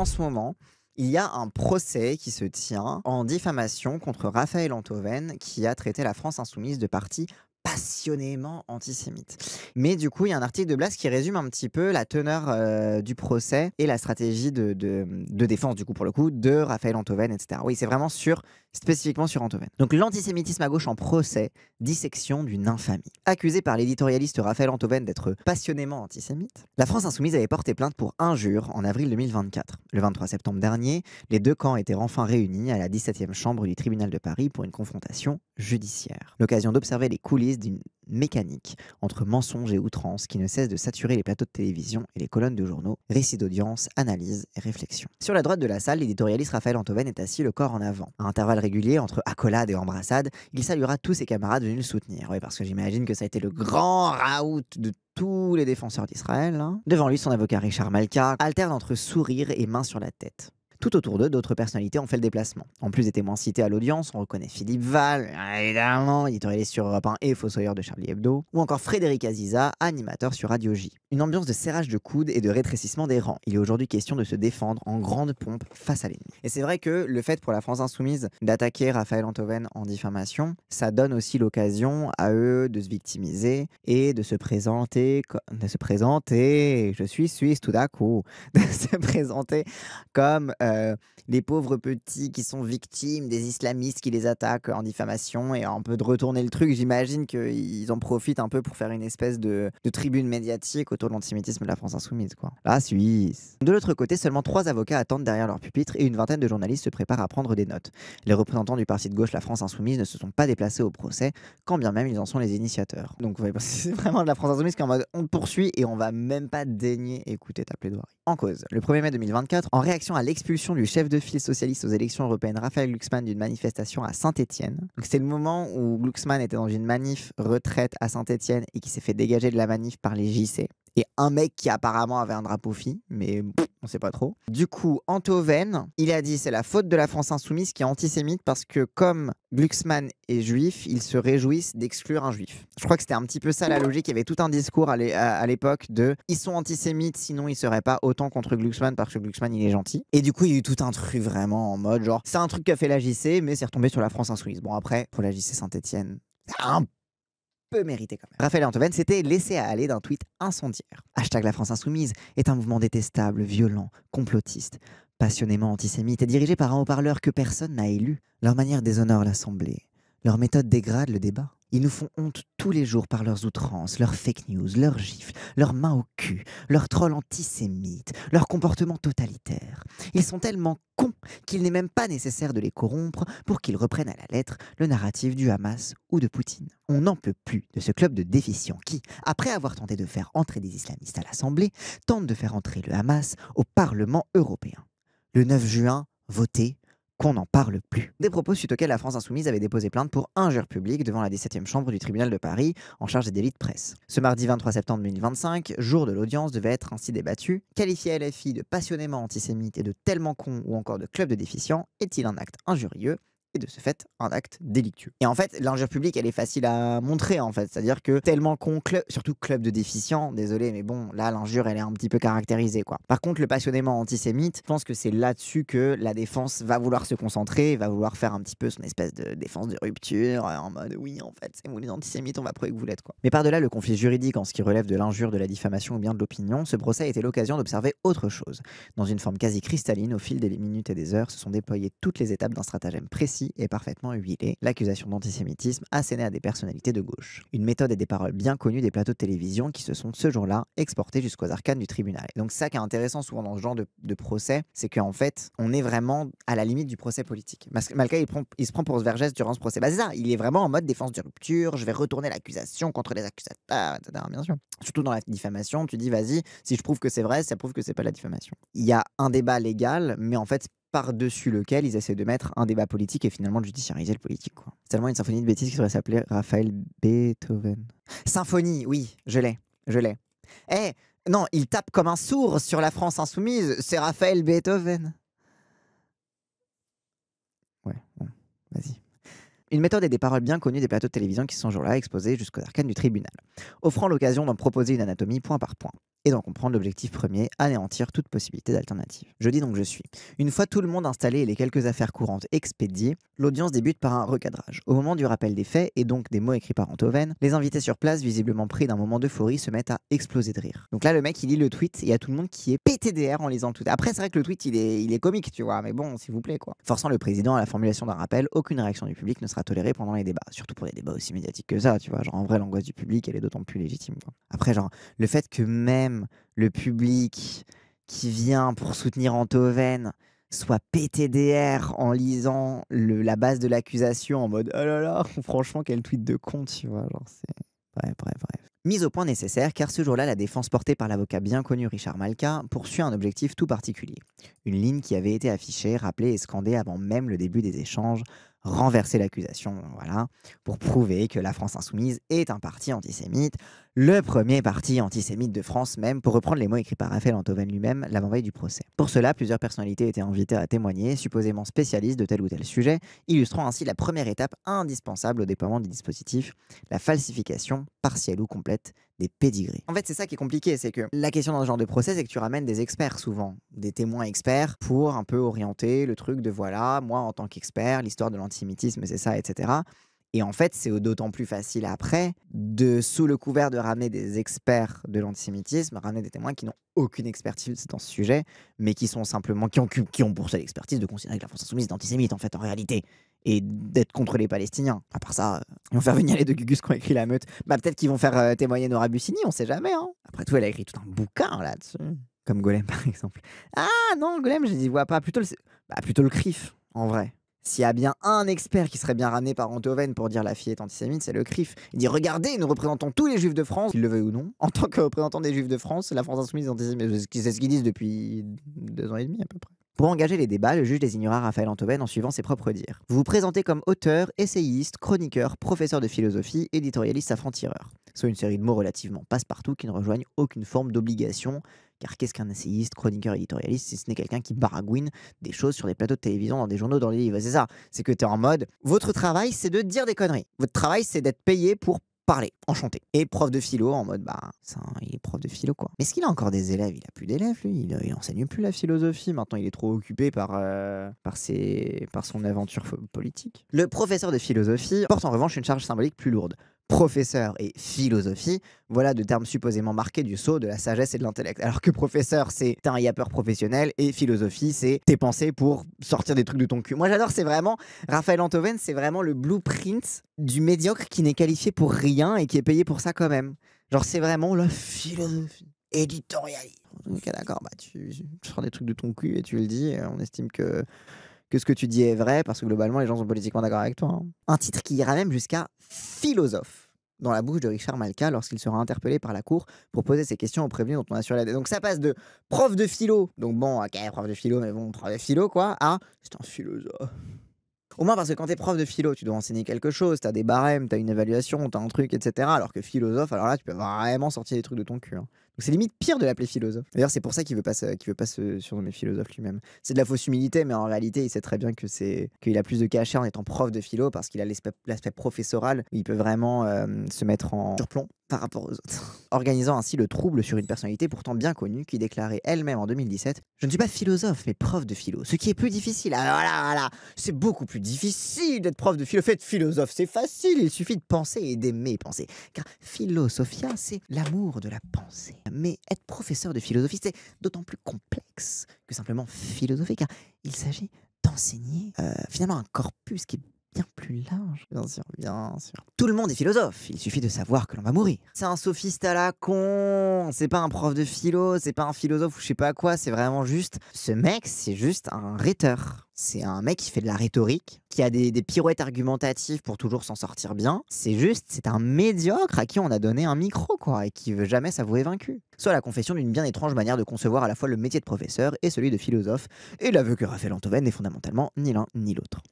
en ce moment, il y a un procès qui se tient en diffamation contre Raphaël Enthoven qui a traité la France insoumise de parti passionnément antisémite. Mais du coup, il y a un article de Blast qui résume un petit peu la teneur du procès et la stratégie de défense, du coup, pour le coup, de Raphaël Enthoven, etc. Oui, c'est vraiment spécifiquement sur Enthoven. Donc, l'antisémitisme à gauche en procès, dissection d'une infamie. Accusé par l'éditorialiste Raphaël Enthoven d'être passionnément antisémite, la France insoumise avait porté plainte pour injure en avril 2024. Le 23 septembre dernier, les deux camps étaient enfin réunis à la 17e chambre du tribunal de Paris pour une confrontation judiciaire. L'occasion d'observer les coulisses d'une mécanique entre mensonges et outrances qui ne cesse de saturer les plateaux de télévision et les colonnes de journaux, récits d'audience, analyses et réflexions. Sur la droite de la salle, l'éditorialiste Raphaël Enthoven est assis le corps en avant. À intervalles réguliers, entre accolades et embrassades, il saluera tous ses camarades venus le soutenir. Oui, parce que j'imagine que ça a été le grand raout de tous les défenseurs d'Israël. Devant lui, son avocat Richard Malka alterne entre sourire et main sur la tête. Tout autour d'eux, d'autres personnalités ont fait le déplacement. En plus des témoins cités à l'audience, on reconnaît Philippe Val, évidemment, éditorialiste sur Europe 1 et fossoyeur de Charlie Hebdo, ou encore Frédéric Aziza, animateur sur Radio J. Une ambiance de serrage de coudes et de rétrécissement des rangs. Il est aujourd'hui question de se défendre en grande pompe face à l'ennemi. Et c'est vrai que le fait pour la France insoumise d'attaquer Raphaël Enthoven en diffamation, ça donne aussi l'occasion à eux de se victimiser et de se présenter, je suis suisse tout d'un coup, de se présenter comme les pauvres petits qui sont victimes des islamistes qui les attaquent en diffamation et un peu de retourner le truc. J'imagine qu'ils en profitent un peu pour faire une espèce de tribune médiatique autour de l'antisémitisme de la France insoumise, quoi. La Suisse. De l'autre côté, seulement 3 avocats attendent derrière leur pupitre et une vingtaine de journalistes se préparent à prendre des notes. Les représentants du parti de gauche La France insoumise ne se sont pas déplacés au procès, quand bien même ils en sont les initiateurs. Donc ouais, c'est vraiment de la France insoumise qui est en mode on te poursuit et on va même pas daigner écouter ta plaidoirie. En cause, le 1er mai 2024, en réaction à l'expulsion du chef de file socialiste aux élections européennes Raphaël Glucksmann d'une manifestation à Saint-Étienne. C'est le moment où Glucksmann était dans une manif retraite à Saint-Étienne et qui s'est fait dégager de la manif par les JC. Et un mec qui apparemment avait un drapeau phi, mais on sait pas trop. Du coup, Enthoven, il a dit c'est la faute de la France insoumise qui est antisémite parce que comme Glucksmann est juif, ils se réjouissent d'exclure un juif. Je crois que c'était un petit peu ça la logique. Il y avait tout un discours à l'époque de ils sont antisémites, sinon ils seraient pas autant contre Glucksmann parce que Glucksmann il est gentil. Et du coup, il y a eu tout un truc vraiment en mode genre c'est un truc qu'a fait la JC, mais c'est retombé sur la France insoumise. Bon, après, pour la JC Saint-Étienne, c'est un peu mérité quand même. Raphaël Enthoven s'était laissé aller d'un tweet incendiaire. Hashtag la France insoumise est un mouvement détestable, violent, complotiste, passionnément antisémite et dirigé par un haut-parleur que personne n'a élu. Leur manière déshonore l'Assemblée. Leur méthode dégrade le débat. Ils nous font honte tous les jours par leurs outrances, leurs fake news, leurs gifles, leurs mains au cul, leurs trolls antisémites, leur comportement totalitaire. Ils sont tellement cons qu'il n'est même pas nécessaire de les corrompre pour qu'ils reprennent à la lettre le narratif du Hamas ou de Poutine. On n'en peut plus de ce club de déficients qui, après avoir tenté de faire entrer des islamistes à l'Assemblée, tente de faire entrer le Hamas au Parlement européen. Le 9 juin, votez qu'on n'en parle plus. Des propos suite auxquels la France insoumise avait déposé plainte pour injure publique devant la 17e chambre du tribunal de Paris en charge des délits de presse. Ce mardi 23 septembre 2025, jour de l'audience, devait être ainsi débattu. Qualifier LFI de passionnément antisémite et de tellement con ou encore de club de déficients est-il un acte injurieux et de ce fait un acte délictueux. Et en fait, l'injure publique, elle est facile à montrer en fait, c'est-à-dire que tellement con, surtout club de déficients, désolé, mais bon, là l'injure, elle est un petit peu caractérisée quoi. Par contre, le passionnément antisémite, je pense que c'est là-dessus que la défense va vouloir se concentrer, va vouloir faire un petit peu son espèce de défense de rupture, en mode oui, en fait, c'est vous les antisémites, on va prouver que vous l'êtes quoi. Mais par-delà le conflit juridique en ce qui relève de l'injure, de la diffamation ou bien de l'opinion, ce procès a été l'occasion d'observer autre chose. Dans une forme quasi cristalline, au fil des minutes et des heures, se sont déployées toutes les étapes d'un stratagème précis et parfaitement huilé, l'accusation d'antisémitisme assénée à des personnalités de gauche. Une méthode et des paroles bien connues des plateaux de télévision qui se sont ce jour-là exportées jusqu'aux arcanes du tribunal. Et donc ça qui est intéressant souvent dans ce genre de procès, c'est qu'en fait, on est vraiment à la limite du procès politique. Malka, il se prend pour Vergès durant ce procès. Bah c'est ça, il est vraiment en mode défense de rupture, je vais retourner l'accusation contre les accusateurs, etc. Bien sûr. Surtout dans la diffamation, tu dis vas-y, si je prouve que c'est vrai, ça prouve que c'est pas la diffamation. Il y a un débat légal, mais en fait, par-dessus lequel ils essaient de mettre un débat politique et finalement de judiciariser le politique, quoi. C'est tellement une symphonie de bêtises qui devrait s'appeler Raphaël Beethoven. Symphonie, oui, je l'ai. Eh, non, il tape comme un sourd sur la France insoumise, c'est Raphaël Beethoven. Ouais, bon, vas-y. Une méthode et des paroles bien connues des plateaux de télévision qui sont ce jour-là exposés jusqu'aux arcanes du tribunal, offrant l'occasion d'en proposer une anatomie point par point. et d'en comprendre l'objectif premier, anéantir toute possibilité d'alternative. Je dis donc je suis. Une fois tout le monde installé et les quelques affaires courantes expédiées, l'audience débute par un recadrage. Au moment du rappel des faits, et donc des mots écrits par Enthoven, les invités sur place, visiblement pris d'un moment d'euphorie, se mettent à exploser de rire. Donc là, le mec, il lit le tweet, et il y a tout le monde qui est pété des airs en lisant le tweet. Après, c'est vrai que le tweet, il est comique, tu vois, mais bon, s'il vous plaît, quoi. Forçant le président à la formulation d'un rappel, aucune réaction du public ne sera tolérée pendant les débats. Surtout pour des débats aussi médiatiques que ça, tu vois. Genre, en vrai, l'angoisse du public, elle est d'autant plus légitime, quoi. Après, genre, le fait que même le public qui vient pour soutenir Enthoven soit pété des airs en lisant la base de l'accusation en mode oh là là, franchement, quel tweet de con, tu vois. Genre, c'est. Bref. Mise au point nécessaire, car ce jour-là, la défense portée par l'avocat bien connu Richard Malka poursuit un objectif tout particulier. Une ligne qui avait été affichée, rappelée et scandée avant même le début des échanges, renverser l'accusation, voilà, pour prouver que la France insoumise est un parti antisémite, le premier parti antisémite de France même, pour reprendre les mots écrits par Raphaël Enthoven lui-même l'avant-veille du procès. Pour cela, plusieurs personnalités étaient invitées à témoigner, supposément spécialistes de tel ou tel sujet, illustrant ainsi la première étape indispensable au déploiement du dispositif, la falsification, partielle ou complète, des pédigrés. En fait, c'est ça qui est compliqué, c'est que la question dans ce genre de procès, c'est que tu ramènes des experts souvent, des témoins experts, pour un peu orienter le truc de voilà, moi en tant qu'expert, l'histoire de l'antisémitisme, c'est ça, etc. Et en fait, c'est d'autant plus facile après de, sous le couvert de ramener des experts de l'antisémitisme, ramener des témoins qui n'ont aucune expertise dans ce sujet, mais qui sont simplement, qui ont pour seule expertise de considérer que la France insoumise est antisémite, en fait, en réalité, et d'être contre les Palestiniens. À part ça, ils vont faire venir les deux Gugus qui ont écrit La Meute. Bah, peut-être qu'ils vont faire témoigner Nora Bussini, on sait jamais, hein. Après tout, elle a écrit tout un bouquin là-dessus. Comme Golem, par exemple. Ah non, Golem, je n'y vois pas. Plutôt le CRIF, en vrai. S'il y a bien un expert qui serait bien ramené par Enthoven pour dire la fille est antisémite, c'est le CRIF. Il dit regardez, nous représentons tous les juifs de France, qu'ils le veuillent ou non. En tant que représentant des juifs de France, la France insoumise est antisémite. C'est ce qu'ils disent depuis 2 ans et demi à peu près. Pour engager les débats, le juge désignera Raphaël Enthoven en suivant ses propres dires. Vous vous présentez comme auteur, essayiste, chroniqueur, professeur de philosophie, éditorialiste à franc-tireur. Soit une série de mots relativement passe-partout qui ne rejoignent aucune forme d'obligation. Car qu'est-ce qu'un essayiste, chroniqueur, éditorialiste si ce n'est quelqu'un qui baragouine des choses sur des plateaux de télévision, dans des journaux, dans des livres? C'est ça, c'est que tu es en mode, votre travail c'est de dire des conneries. Votre travail c'est d'être payé pour parler, enchanté. Et prof de philo en mode, bah, ça, il est prof de philo quoi. Mais est-ce qu'il a encore des élèves? Il a plus d'élèves lui, il enseigne plus la philosophie, maintenant il est trop occupé par son aventure politique. Le professeur de philosophie porte en revanche une charge symbolique plus lourde. Professeur et philosophie, voilà deux termes supposément marqués du sceau de la sagesse et de l'intellect. Alors que professeur, c'est t'es un yapper professionnel et philosophie, c'est tes pensées pour sortir des trucs de ton cul. Moi j'adore, c'est vraiment, Raphaël Enthoven, c'est vraiment le blueprint du médiocre qui n'est qualifié pour rien et qui est payé pour ça quand même. Genre c'est vraiment la philosophie éditorialiste. Ok d'accord, bah tu sors des trucs de ton cul et tu le dis, et on estime que ce que tu dis est vrai, parce que globalement, les gens sont politiquement d'accord avec toi. Hein. Un titre qui ira même jusqu'à philosophe dans la bouche de Richard Malka lorsqu'il sera interpellé par la cour pour poser ses questions aux prévenus dont on assure la dette. Donc ça passe de prof de philo, donc bon, ok, prof de philo, mais bon, prof de philo, quoi, à c'est un philosophe. Au moins parce que quand t'es prof de philo, tu dois enseigner quelque chose, t'as des barèmes, t'as une évaluation, t'as un truc, etc. Alors que philosophe, alors là, tu peux vraiment sortir des trucs de ton cul. Hein. Donc c'est limite pire de l'appeler philosophe. D'ailleurs, c'est pour ça qu'il veut pas se surnommer philosophe lui-même. C'est de la fausse humilité, mais en réalité, il sait très bien qu'il a plus de cachet en étant prof de philo parce qu'il a l'aspect professoral où il peut vraiment se mettre en surplomb par rapport aux autres. Organisant ainsi le trouble sur une personnalité pourtant bien connue qui déclarait elle-même en 2017 « Je ne suis pas philosophe, mais prof de philo. Ce qui est plus difficile. Alors voilà, c'est beaucoup plus difficile d'être prof de philo. Faites philosophe, c'est facile. Il suffit de penser et d'aimer penser. Car philosophia, c'est l'amour de la pensée. Mais être professeur de philosophie, c'est d'autant plus complexe que simplement philosopher, car il s'agit d'enseigner finalement un corpus qui est bien plus large. Bien sûr, bien sûr. Tout le monde est philosophe, il suffit de savoir que l'on va mourir. C'est un sophiste à la con, c'est pas un prof de philo, c'est pas un philosophe ou je sais pas quoi, c'est vraiment juste... Ce mec, c'est juste un rhéteur. C'est un mec qui fait de la rhétorique, qui a des pirouettes argumentatives pour toujours s'en sortir bien. C'est un médiocre à qui on a donné un micro, quoi, et qui veut jamais s'avouer vaincu. Soit la confession d'une bien étrange manière de concevoir à la fois le métier de professeur et celui de philosophe, et l'aveu que Raphaël Enthoven n'est fondamentalement ni l'un ni l'autre.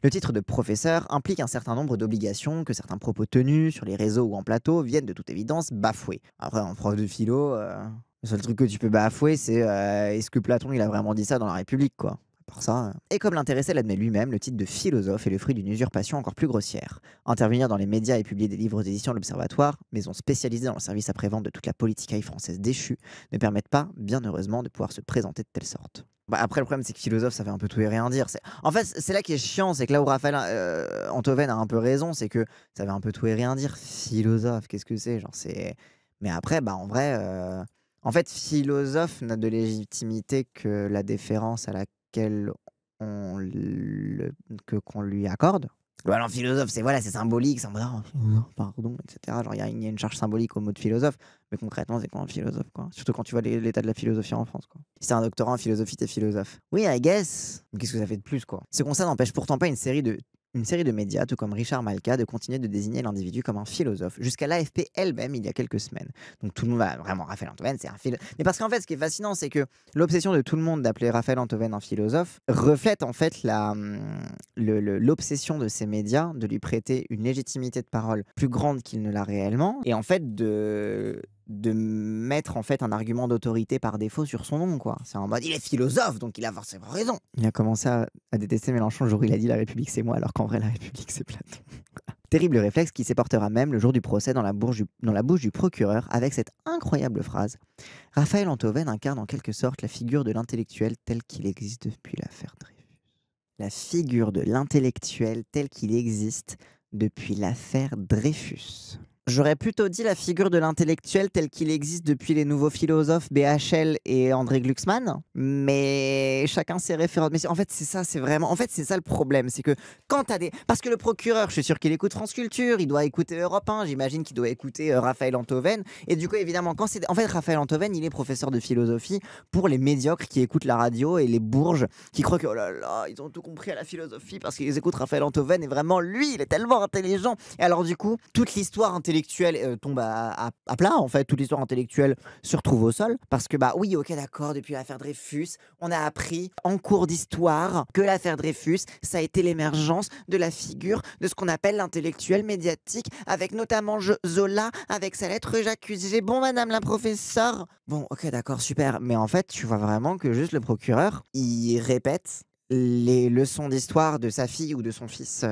Le titre de professeur implique un certain nombre d'obligations que certains propos tenus sur les réseaux ou en plateau viennent de toute évidence bafouer. Après, un prof de philo, le seul truc que tu peux bafouer, c'est est-ce que Platon il a vraiment dit ça dans la République, quoi. À part voir ça. Et comme l'intéressé l'admet lui-même, le titre de philosophe est le fruit d'une usurpation encore plus grossière. Intervenir dans les médias et publier des livres aux éditions de l'Observatoire, maison spécialisée dans le service après-vente de toute la politicaille française déchue, ne permettent pas, bien heureusement, de pouvoir se présenter de telle sorte. Bah, après, le problème, c'est que philosophe, ça fait un peu tout et rien dire. En fait, c'est là qui est chiant, c'est que là où Raphaël Antoven a un peu raison, c'est que ça veut un peu tout et rien dire. Philosophe, qu'est-ce que c'est? Genre, c'est. Mais après, bah, en vrai, en fait, philosophe n'a de légitimité que la déférence à laquelle qu'on lui accorde. Bah, alors, philosophe, c'est voilà, c'est symbolique, c'est en mode, oh, philosophe, pardon, etc. Genre, il y a une charge symbolique au mot de philosophe, mais concrètement, c'est quoi un philosophe, quoi? Surtout quand tu vois l'état de la philosophie en France, quoi. Si t'as un doctorat en philosophie, t'es philosophe. Oui, I guess. Mais qu'est-ce que ça fait de plus, quoi? Ce constat n'empêche pourtant pas une série de médias, tout comme Richard Malka, de continuer de désigner l'individu comme un philosophe, jusqu'à l'AFP elle-même il y a quelques semaines. Donc tout le monde va vraiment, Raphaël Antoven, c'est un philosophe. Mais parce qu'en fait, ce qui est fascinant, c'est que l'obsession de tout le monde d'appeler Raphaël Antoven un philosophe reflète en fait l'obsession de ces médias de lui prêter une légitimité de parole plus grande qu'il ne l'a réellement, et en fait de mettre en fait un argument d'autorité par défaut sur son nom, quoi. C'est en mode il est philosophe donc il a forcément raison. Il a commencé à détester Mélenchon le jour où il a dit la République c'est moi alors qu'en vrai la République c'est Platon. Terrible réflexe qui s'éportera même le jour du procès dans la bouche du procureur avec cette incroyable phrase: Raphaël Antoven incarne en quelque sorte la figure de l'intellectuel tel qu'il existe depuis l'affaire Dreyfus. La figure de l'intellectuel tel qu'il existe depuis l'affaire Dreyfus. J'aurais plutôt dit la figure de l'intellectuel tel qu'il existe depuis les nouveaux philosophes BHL et André Glucksmann, mais chacun ses références. Mais en fait, c'est ça, c'est vraiment. En fait, c'est ça le problème, c'est que quand t'as des. Parce que le procureur, je suis sûr qu'il écoute France Culture, il doit écouter Europe 1, j'imagine qu'il doit écouter Raphaël Antoven. Et du coup, évidemment, quand c'est. En fait, Raphaël Antoven, il est professeur de philosophie pour les médiocres qui écoutent la radio et les bourges qui croient que, oh là là, ils ont tout compris à la philosophie parce qu'ils écoutent Raphaël Antoven et vraiment, lui, il est tellement intelligent. Et alors, du coup, toute l'histoire intellectuelle tombe à plat, en fait. Toute l'histoire intellectuelle se retrouve au sol. Parce que, bah oui, ok, d'accord, depuis l'affaire Dreyfus, on a appris en cours d'histoire que l'affaire Dreyfus, ça a été l'émergence de la figure de ce qu'on appelle l'intellectuel médiatique, avec notamment Zola, avec sa lettre J'accuse. J'ai bon, madame la professeure. Bon, ok, d'accord, super. Mais en fait, tu vois vraiment que juste le procureur, il répète les leçons d'histoire de sa fille ou de son fils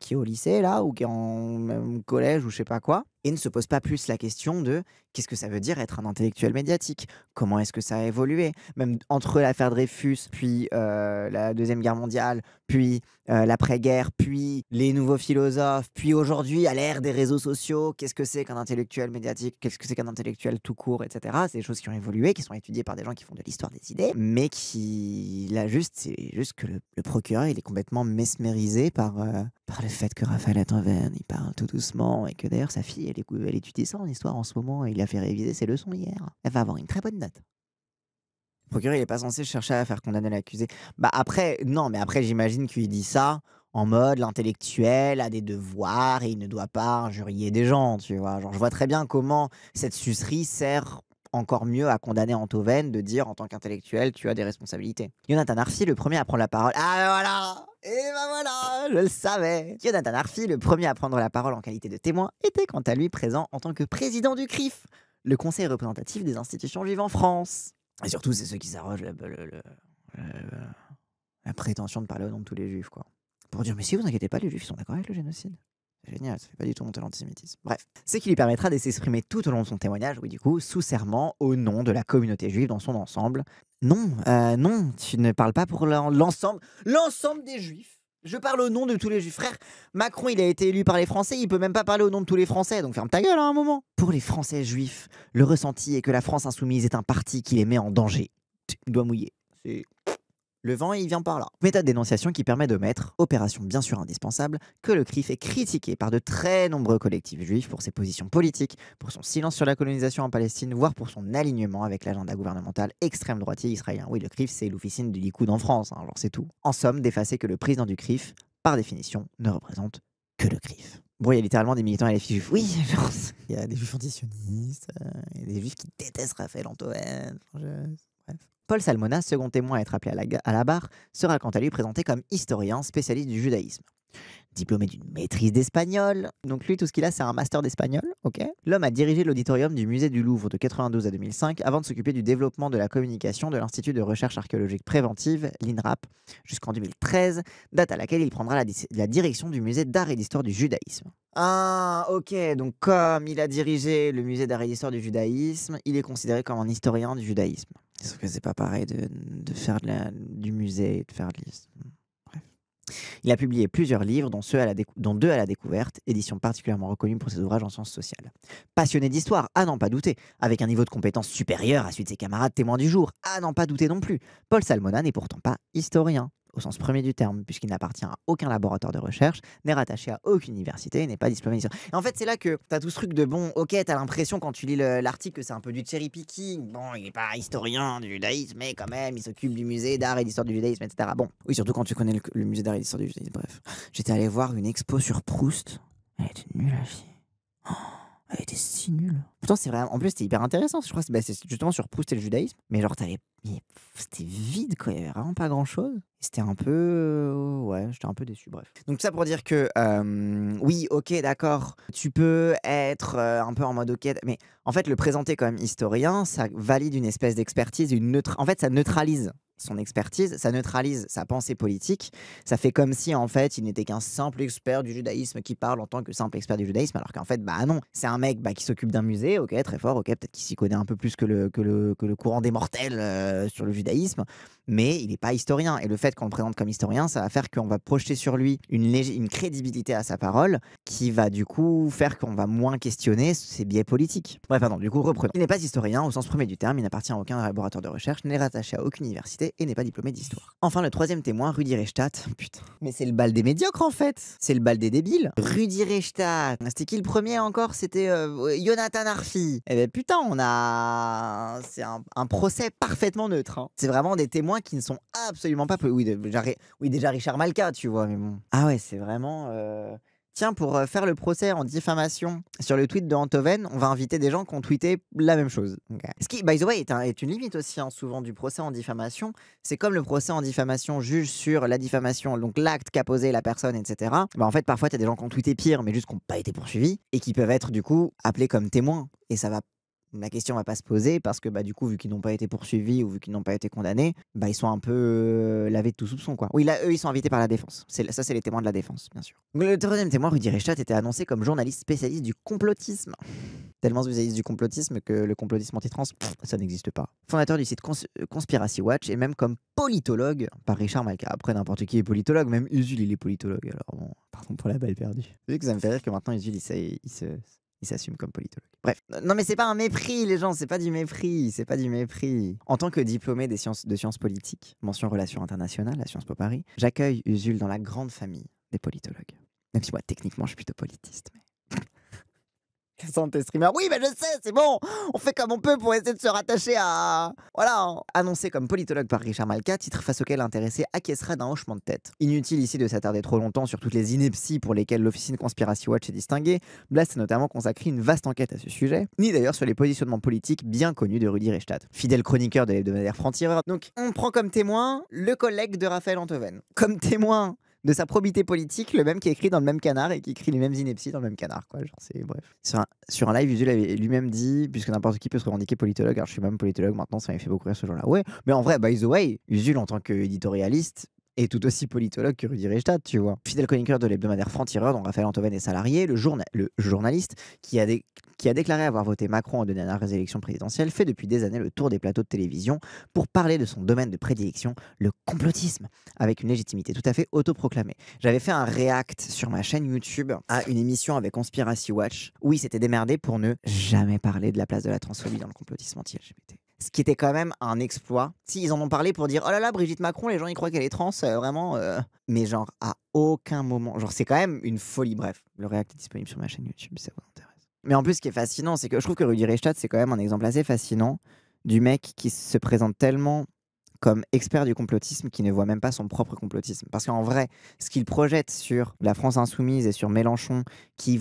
qui est au lycée là ou qui est en même collège ou je sais pas quoi, et ne se pose pas plus la question de qu'est-ce que ça veut dire être un intellectuel médiatique, comment est-ce que ça a évolué, même entre l'affaire Dreyfus, puis la Deuxième Guerre mondiale, puis l'après-guerre, puis les nouveaux philosophes, puis aujourd'hui à l'ère des réseaux sociaux, qu'est-ce que c'est qu'un intellectuel médiatique, qu'est-ce que c'est qu'un intellectuel tout court, etc. C'est des choses qui ont évolué, qui sont étudiées par des gens qui font de l'histoire des idées, mais qui, là c'est juste que le procureur, il est complètement mesmérisé par le fait que Raphaël Antoven, il parle tout doucement, et que d'ailleurs sa fille, elle étudie ça en histoire en ce moment, et il a fait réviser ses leçons hier. Elle va avoir une très bonne note. Le procureur, il est pas censé chercher à faire condamner l'accusé. Bah après, non, mais après, j'imagine qu'il dit ça en mode l'intellectuel a des devoirs et il ne doit pas injurier des gens, tu vois. Genre, je vois très bien comment cette sucerie sert encore mieux à condamner Antoven de dire en tant qu'intellectuel, tu as des responsabilités. Jonathan Arfi, le premier à prendre la parole. Ah ben voilà! Et ben voilà! Je le savais! Jonathan Arfi, le premier à prendre la parole en qualité de témoin, était quant à lui présent en tant que président du CRIF, le conseil représentatif des institutions juives en France. Et surtout, c'est ceux qui s'arrogent la prétention de parler au nom de tous les juifs, quoi. Pour dire, mais si vous inquiétez pas, les juifs sont d'accord avec le génocide. C'est génial, ça fait pas du tout monter l'antisémitisme. Bref, ce qui lui permettra de s'exprimer tout au long de son témoignage, oui, du coup, sous serment, au nom de la communauté juive dans son ensemble. Non, non, tu ne parles pas pour l'ensemble des juifs. Je parle au nom de tous les juifs. Frère, Macron, il a été élu par les Français, il peut même pas parler au nom de tous les Français, donc ferme ta gueule à un moment. Pour les Français juifs, le ressenti est que la France insoumise est un parti qui les met en danger. Il doit mouiller. C'est... Le vent, il vient par là. Méthode d'énonciation qui permet de mettre, opération bien sûr indispensable, que le CRIF est critiqué par de très nombreux collectifs juifs pour ses positions politiques, pour son silence sur la colonisation en Palestine, voire pour son alignement avec l'agenda gouvernemental extrême droitier israélien. Oui, le CRIF, c'est l'officine du Likoud en France, hein, genre c'est tout. En somme, d'effacer que le président du CRIF, par définition, ne représente que le CRIF. Bon, il y a littéralement des militants LFI juifs. Oui, genre, il y a des juifs antisionistes, il y a des juifs qui détestent Raphaël Antoven. Bref. Paul Salmona, second témoin à être appelé à la barre, sera quant à lui présenté comme historien spécialiste du judaïsme. diplômé d'une maîtrise d'espagnol. Donc lui, tout ce qu'il a, c'est un master d'espagnol, ok. L'homme a dirigé l'auditorium du musée du Louvre de 92 à 2005 avant de s'occuper du développement de la communication de l'Institut de recherche archéologique préventive, l'INRAP, jusqu'en 2013, date à laquelle il prendra la direction du musée d'art et d'histoire du judaïsme. Ah, ok, donc comme il a dirigé le musée d'art et d'histoire du judaïsme, il est considéré comme un historien du judaïsme. Sauf que c'est pas pareil de faire du musée et de faire de l'histoire. Bref. Il a publié plusieurs livres, dont deux à la découverte, édition particulièrement reconnue pour ses ouvrages en sciences sociales. Passionné d'histoire, à n'en pas douter, avec un niveau de compétence supérieur à celui de ses camarades témoins du jour, à n'en pas douter non plus. Paul Salmona n'est pourtant pas historien, au sens premier du terme, puisqu'il n'appartient à aucun laboratoire de recherche, n'est rattaché à aucune université et n'est pas diplômé d'histoire. Et en fait, c'est là que t'as tout ce truc de bon, ok, t'as l'impression quand tu lis l'article que c'est un peu du cherry picking. Bon, il n'est pas historien du judaïsme, mais quand même, il s'occupe du musée d'art et d'histoire du judaïsme, etc. Bon, oui, surtout quand tu connais le musée d'art et d'histoire du judaïsme. Bref, j'étais allé voir une expo sur Proust. Elle était nulle à chier. Oh, elle était si nulle. Pourtant, c'est vraiment. En plus, c'était hyper intéressant. Je crois que c'est justement sur Proust et le judaïsme. Mais genre, c'était vide, quoi. Il y avait vraiment pas grand chose. C'était un peu. Ouais, j'étais un peu déçu. Bref. Donc, tout ça pour dire que. Oui, ok, d'accord. Tu peux être un peu en mode ok. Mais en fait, le présenter comme historien, ça valide une espèce d'expertise. En fait, ça neutralise son expertise, ça neutralise sa pensée politique, ça fait comme si en fait il n'était qu'un simple expert du judaïsme qui parle en tant que simple expert du judaïsme, alors qu'en fait bah non, c'est un mec qui s'occupe d'un musée, ok, très fort, ok, peut-être qu'il s'y connaît un peu plus que le courant des mortels sur le judaïsme, mais il n'est pas historien, et le fait qu'on le présente comme historien, ça va faire qu'on va projeter sur lui une crédibilité à sa parole, qui va du coup faire qu'on va moins questionner ses biais politiques. Bref, pardon, du coup reprenons. Il n'est pas historien au sens premier du terme, il n'appartient à aucun laboratoire de recherche, n'est rattaché à aucune université, et n'est pas diplômé d'histoire. Enfin, le troisième témoin, Rudi Reichstadt. Putain, mais c'est le bal des médiocres en fait. C'est le bal des débiles. Rudi Reichstadt. C'était qui le premier encore? C'était Jonathan Arfi. Eh ben putain, c'est un procès parfaitement neutre. Hein. C'est vraiment des témoins qui ne sont absolument pas. Oui, déjà Richard Malka, tu vois, mais bon. Ah ouais, c'est vraiment. Tiens, pour faire le procès en diffamation sur le tweet de Enthoven, on va inviter des gens qui ont tweeté la même chose. Okay. Ce qui, by the way, est une limite aussi, hein, souvent, du procès en diffamation. C'est comme le procès en diffamation juge sur la diffamation, donc l'acte qu'a posé la personne, etc. Bah, en fait, parfois, tu as des gens qui ont tweeté pire, mais juste qui n'ont pas été poursuivis, et qui peuvent être, du coup, appelés comme témoins. Et la question va pas se poser parce que du coup, vu qu'ils n'ont pas été poursuivis ou vu qu'ils n'ont pas été condamnés, ils sont un peu lavés de tout soupçon, quoi. Oui, là, eux, ils sont invités par la défense. Ça, c'est les témoins de la défense, bien sûr. Donc, le troisième témoin, Rudi Reichstadt, était annoncé comme journaliste spécialiste du complotisme. Tellement spécialiste du complotisme que le complotisme anti-trans, ça n'existe pas. Fondateur du site Conspiracy Watch et même comme politologue par Richard Malka. Après, n'importe qui est politologue, même Usul, il est politologue. Alors bon, pardon pour la balle perdue. Vous savez que ça me fait rire que maintenant Usul, il s'assume comme politologue. Bref. Non, mais c'est pas un mépris, les gens, c'est pas du mépris, c'est pas du mépris. En tant que diplômé de sciences politiques, mention relations internationales à Sciences Po Paris, j'accueille Usul dans la grande famille des politologues. Même si moi, techniquement, je suis plutôt politiste, mais... Santé streamer. Oui, mais je sais, c'est bon. On fait comme on peut pour essayer de se rattacher à. Voilà. Annoncé comme politologue par Richard Malka, titre face auquel l'intéressé acquiescera d'un hochement de tête. Inutile ici de s'attarder trop longtemps sur toutes les inepties pour lesquelles l'officine Conspiracy Watch est distinguée. Blast a notamment consacré une vaste enquête à ce sujet, ni d'ailleurs sur les positionnements politiques bien connus de Rudi Reichstadt, fidèle chroniqueur de l'hebdomadaire Franc-Tireur. Donc, on prend comme témoin le collègue de Raphaël Enthoven. Comme témoin de sa probité politique, le même qui est écrit dans le même canard et qui écrit les mêmes inepties dans le même canard, quoi. Genre, c'est bref. Sur un live, Usul avait lui-même dit, puisque n'importe qui peut se revendiquer politologue, alors je suis même politologue maintenant, ça m'a fait beaucoup rire ce genre-là. Ouais, mais en vrai, by the way, Usul en tant qu'éditorialiste est tout aussi politologue que Rudi Reichstadt, tu vois. Fidèle chroniqueur de l'hebdomadaire Franc-Tireur, dont Raphaël Enthoven est salarié, le journaliste qui a déclaré avoir voté Macron aux dernières élections présidentielles, fait depuis des années le tour des plateaux de télévision pour parler de son domaine de prédilection, le complotisme, avec une légitimité tout à fait autoproclamée. J'avais fait un react sur ma chaîne YouTube à une émission avec Conspiracy Watch où il s'était démerdé pour ne jamais parler de la place de la transphobie dans le complotisme anti-LGBT. Ce qui était quand même un exploit. Si, ils en ont parlé pour dire « Oh là là, Brigitte Macron, les gens ils croient qu'elle est trans, vraiment... Mais genre, à aucun moment... Genre, c'est quand même une folie. Bref, le react est disponible sur ma chaîne YouTube, si ça vous intéresse. Mais en plus, ce qui est fascinant, c'est que je trouve que Rudi Reichstadt, c'est quand même un exemple assez fascinant du mec qui se présente tellement comme expert du complotisme qui ne voit même pas son propre complotisme. Parce qu'en vrai, ce qu'il projette sur la France insoumise et sur Mélenchon, qui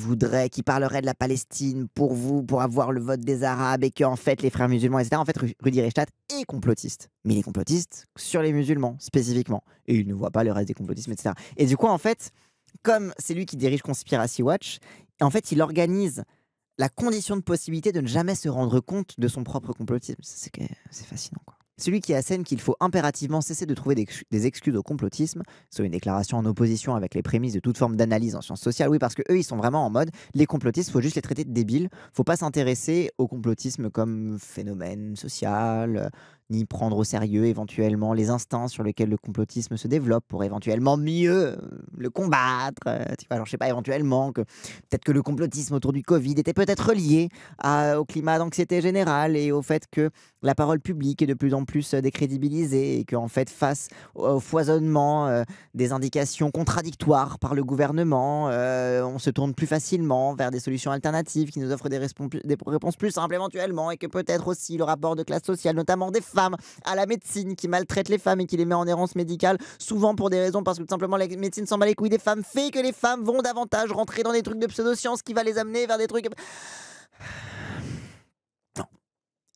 parlerait de la Palestine pour avoir le vote des Arabes et que en fait les frères musulmans, etc. En fait, Rudi Reichstadt est complotiste. Mais il est complotiste sur les musulmans, spécifiquement. Et il ne voit pas le reste des complotismes, etc. Et du coup, en fait, Comme c'est lui qui dirige Conspiracy Watch, en fait, il organise la condition de possibilité de ne jamais se rendre compte de son propre complotisme. C'est fascinant, quoi. Celui qui assène qu'il faut impérativement cesser de trouver des excuses au complotisme, soit une déclaration en opposition avec les prémices de toute forme d'analyse en sciences sociales. Oui, parce que eux, ils sont vraiment en mode les complotistes, faut juste les traiter de débiles. Faut pas s'intéresser au complotisme comme phénomène social, ni prendre au sérieux éventuellement les instincts sur lesquels le complotisme se développe pour éventuellement mieux le combattre. Tu vois, alors je sais pas, éventuellement que peut-être que le complotisme autour du Covid était peut-être lié au climat d'anxiété générale et au fait que la parole publique est de plus en plus décrédibilisée et qu'en fait, face au foisonnement des indications contradictoires par le gouvernement, on se tourne plus facilement vers des solutions alternatives qui nous offrent des réponses plus simples éventuellement et que peut-être aussi le rapport de classe sociale, notamment des femmes à la médecine qui maltraite les femmes et qui les met en errance médicale, souvent pour des raisons parce que tout simplement la médecine s'en bat les couilles des femmes, fait que les femmes vont davantage rentrer dans des trucs de pseudosciences qui va les amener vers des trucs...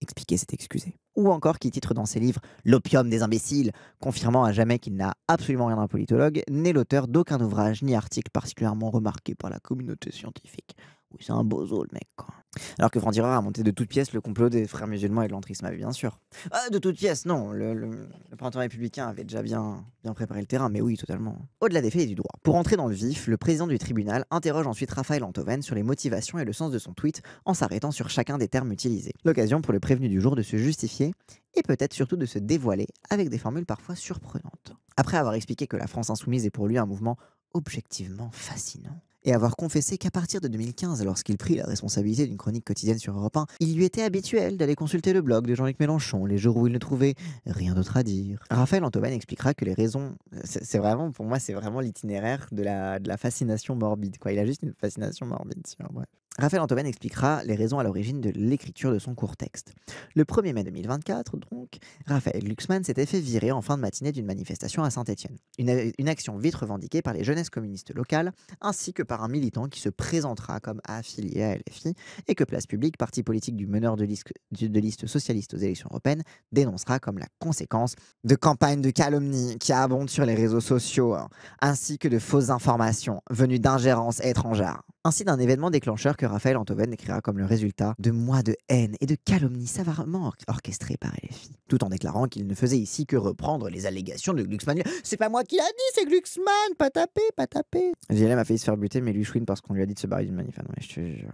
Expliquer, c'est excuser. Ou encore qui titre dans ses livres L'opium des imbéciles, confirmant à jamais qu'il n'a absolument rien d'un politologue, n'est l'auteur d'aucun ouvrage ni article particulièrement remarqué par la communauté scientifique. Oui, c'est un bozo, le mec, quoi. Alors que Franck-Tireur a monté de toutes pièces le complot des frères musulmans et de l'entrisme, bien sûr. Ah, de toutes pièces, non. Le printemps républicain avait déjà bien préparé le terrain, mais oui, totalement. Au-delà des faits et du droit. Pour entrer dans le vif, le président du tribunal interroge ensuite Raphaël Enthoven sur les motivations et le sens de son tweet en s'arrêtant sur chacun des termes utilisés. L'occasion pour le prévenu du jour de se justifier et peut-être surtout de se dévoiler avec des formules parfois surprenantes. Après avoir expliqué que la France insoumise est pour lui un mouvement objectivement fascinant, et avoir confessé qu'à partir de 2015, lorsqu'il prit la responsabilité d'une chronique quotidienne sur Europe 1, il lui était habituel d'aller consulter le blog de Jean-Luc Mélenchon les jours où il ne trouvait rien d'autre à dire. Raphaël Enthoven expliquera que les raisons... C'est vraiment, pour moi, c'est vraiment l'itinéraire de la fascination morbide, quoi. Il a juste une fascination morbide, bref. Raphaël Enthoven expliquera les raisons à l'origine de l'écriture de son court texte. Le 1er mai 2024, donc, Raphaël Glucksmann s'était fait virer en fin de matinée d'une manifestation à Saint-Étienne. Une action vite revendiquée par les jeunesses communistes locales, ainsi que par un militant qui se présentera comme affilié à LFI et que Place Publique, parti politique du meneur de liste socialiste aux élections européennes, dénoncera comme la conséquence de campagnes de calomnie qui abondent sur les réseaux sociaux, ainsi que de fausses informations venues d'ingérences étrangères. Ainsi d'un événement déclencheur que Raphaël Enthoven décrira comme le résultat de mois de haine et de calomnie savamment orchestrés par LFI, tout en déclarant qu'il ne faisait ici que reprendre les allégations de Glucksmann. C'est pas moi qui l'a dit, c'est Glucksmann, pas taper, pas taper. JLM a failli se faire buter, mais lui chouine parce qu'on lui a dit de se barrer d'une manif. Non, mais je te jure.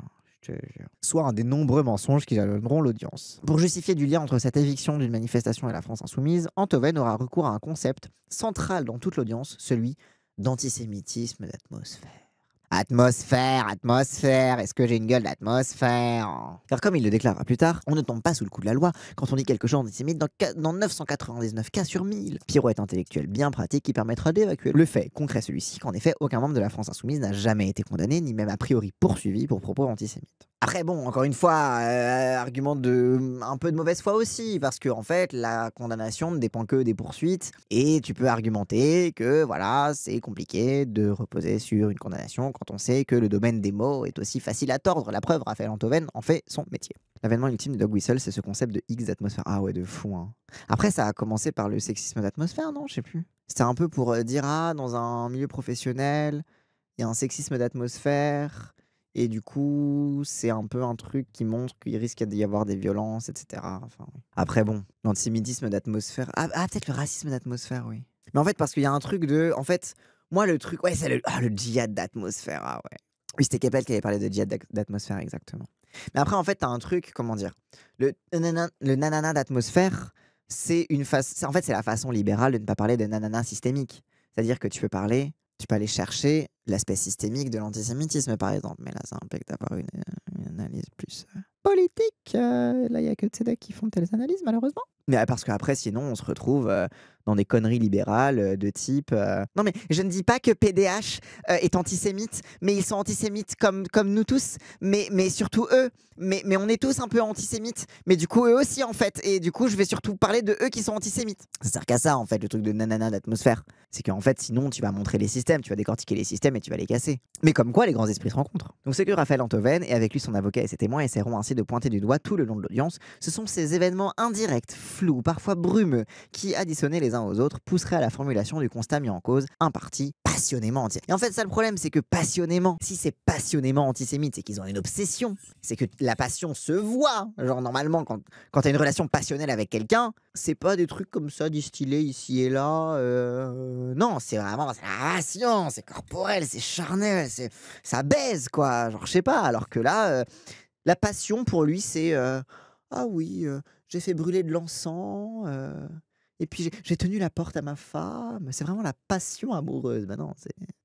Soit un des nombreux mensonges qui jalonneront l'audience. Pour justifier du lien entre cette éviction d'une manifestation et la France insoumise, Enthoven aura recours à un concept central dans toute l'audience, celui d'antisémitisme d'atmosphère. Atmosphère, est-ce que j'ai une gueule d'atmosphère? Car comme il le déclarera plus tard, on ne tombe pas sous le coup de la loi quand on dit quelque chose d'antisémite dans 999 cas sur 1000. Pirouette intellectuelle bien pratique qui permettra d'évacuer le fait concret celui-ci qu'en effet aucun membre de la France insoumise n'a jamais été condamné ni même a priori poursuivi pour propos antisémites. Après bon, encore une fois, argument de un peu de mauvaise foi aussi, parce que en fait la condamnation ne dépend que des poursuites et tu peux argumenter que voilà c'est compliqué de reposer sur une condamnation quand on sait que le domaine des mots est aussi facile à tordre. La preuve, Raphaël Enthoven en fait son métier. L'avènement ultime de Dog Whistle, c'est ce concept de X d'atmosphère. Ah ouais, de fou, hein. Après, ça a commencé par le sexisme d'atmosphère, non? Je sais plus. C'était un peu pour dire, ah, dans un milieu professionnel, il y a un sexisme d'atmosphère, et du coup, c'est un peu un truc qui montre qu'il risque d'y avoir des violences, etc. Enfin, après, bon, l'antisémitisme d'atmosphère... Ah, peut-être le racisme d'atmosphère, oui. Mais en fait, parce qu'il y a un truc de... En fait, moi, le truc... Ouais, c'est le djihad d'atmosphère, ah ouais. Oui, c'était Keppel qui avait parlé de djihad d'atmosphère, exactement. Mais après, en fait, t'as un truc, comment dire, le nanana d'atmosphère, c'est en fait, c'est la façon libérale de ne pas parler de nanana systémique. C'est-à-dire que tu peux aller chercher l'aspect systémique de l'antisémitisme, par exemple. Mais là, ça implique d'avoir une analyse plus politique. Là, il n'y a que Tzedek qui font telles analyses, malheureusement. Mais parce qu'après, sinon, on se retrouve dans des conneries libérales de type... Non, mais je ne dis pas que PDH est antisémite, mais ils sont antisémites comme nous tous, mais surtout eux. Mais on est tous un peu antisémites, mais du coup, eux aussi, en fait. Et du coup, je vais surtout parler de eux qui sont antisémites. Ça sert qu'à ça, en fait, le truc de nanana d'atmosphère. C'est qu'en fait, sinon, tu vas montrer les systèmes, tu vas décortiquer les systèmes et tu vas les casser. Mais comme quoi, les grands esprits se rencontrent. Donc c'est que Raphaël Enthoven, et avec lui son avocat et ses témoins, essaieront ainsi de pointer du doigt tout le long de l'audience. Ce sont ces événements indirects, flous, parfois brumeux, qui, additionnés les uns aux autres, pousseraient à la formulation du constat mis en cause, un parti passionnément anti. Et en fait, ça le problème, c'est que passionnément, si c'est passionnément antisémite, c'est qu'ils ont une obsession. C'est que la passion se voit. Genre, normalement, quand t'as une relation passionnelle avec quelqu'un, c'est pas des trucs comme ça distillés ici et là. Non, c'est vraiment c'est la passion, c'est corporel, c'est charnel, ça baise, quoi. Genre, je sais pas. Alors que là, la passion pour lui, c'est ah oui, j'ai fait brûler de l'encens. Et puis j'ai tenu la porte à ma femme. C'est vraiment la passion amoureuse. Bah non,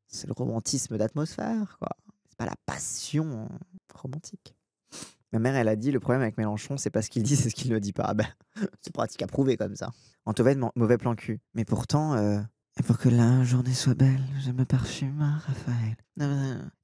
c'est le romantisme d'atmosphère, quoi. C'est pas la passion romantique. Ma mère, elle a dit: «Le problème avec Mélenchon, c'est pas ce qu'il dit, c'est ce qu'il ne dit pas». Ah bah, c'est pratique à prouver comme ça. Antoven, mauvais plan cul. Mais pourtant, et pour que la journée soit belle, je me parfume à Raphaël.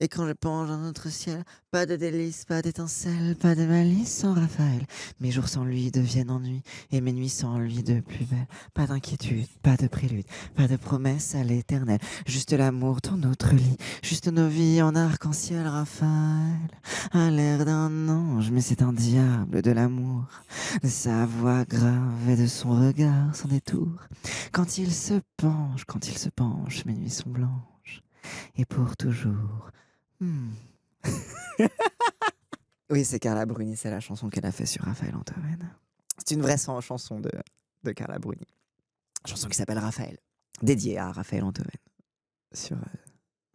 Et quand je penche dans notre ciel, pas de délices, pas d'étincelles, pas de malice sans Raphaël. Mes jours sans lui deviennent ennui, et mes nuits sans lui de plus belle. Pas d'inquiétude, pas de prélude, pas de promesse à l'éternel. Juste l'amour dans notre lit, juste nos vies en arc-en-ciel, Raphaël. A l'air d'un ange, mais c'est un diable de l'amour. De sa voix grave et de son regard sans détour. Quand il se penche, mes nuits sont blanches. Et pour toujours. Hmm. Oui, c'est Carla Bruni, c'est la chanson qu'elle a fait sur Raphaël Antoven. C'est une vraie chanson de Carla Bruni. Chanson qui s'appelle Raphaël, dédiée à Raphaël Antoven, sur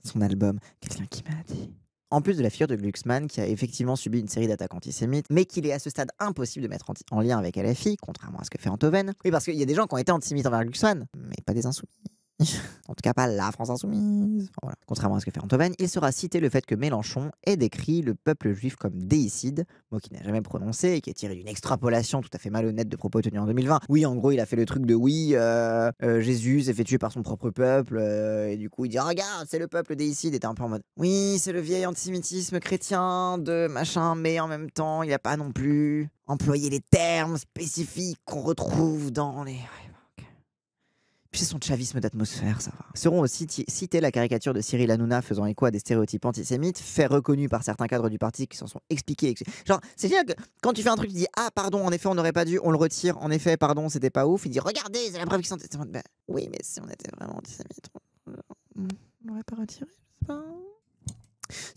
son album Quelqu'un qui m'a dit. En plus de la figure de Glucksmann, qui a effectivement subi une série d'attaques antisémites, mais qu'il est à ce stade impossible de mettre en lien avec LFI, contrairement à ce que fait Antoven. Oui, parce qu'il y a des gens qui ont été antisémites envers Glucksmann, mais pas des insoumis. En tout cas, pas la France insoumise. Enfin, voilà. Contrairement à ce que fait Antoven, il sera cité le fait que Mélenchon ait décrit le peuple juif comme déicide, mot qu'il n'a jamais prononcé et qui est tiré d'une extrapolation tout à fait malhonnête de propos tenus en 2020. Oui, en gros, il a fait le truc de oui, Jésus s'est fait tuer par son propre peuple, et du coup, il dit regarde, c'est le peuple déicide, et t'es un peu en mode oui, c'est le vieil antisémitisme chrétien de machin, mais en même temps, il a pas non plus employé les termes spécifiques qu'on retrouve dans les. Puis c'est son chavisme d'atmosphère, ça va. Seront aussi cités la caricature de Cyril Hanouna faisant écho à des stéréotypes antisémites, fait reconnu par certains cadres du parti qui s'en sont expliqués. Genre, c'est génial que quand tu fais un truc, tu dis ah pardon, en effet on n'aurait pas dû, on le retire, en effet pardon, c'était pas ouf. Il dit regardez, c'est la preuve qu'ils sont antisémites. Ben, oui, mais si on était vraiment antisémites, on l'aurait pas retiré, je sais pas.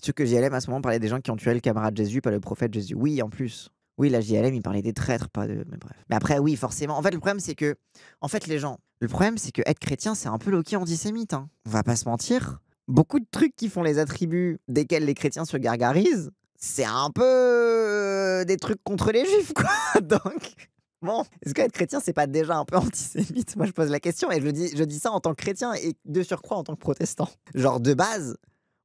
Sûr que JLM à ce moment parlait des gens qui ont tué le camarade Jésus, pas le prophète Jésus. Oui, en plus. Oui, la JLM, il parlait des traîtres, pas de. Mais bref. Mais après, oui, forcément. En fait, le problème, c'est que. En fait, les gens. Le problème, c'est que être chrétien, c'est un peu low-key antisémite. Hein. On va pas se mentir. Beaucoup de trucs qui font les attributs desquels les chrétiens se gargarisent, c'est un peu des trucs contre les juifs, quoi. Donc. Bon, est-ce qu'être chrétien, c'est pas déjà un peu antisémite? Moi, je pose la question et je dis ça en tant que chrétien et de surcroît en tant que protestant. Genre, de base,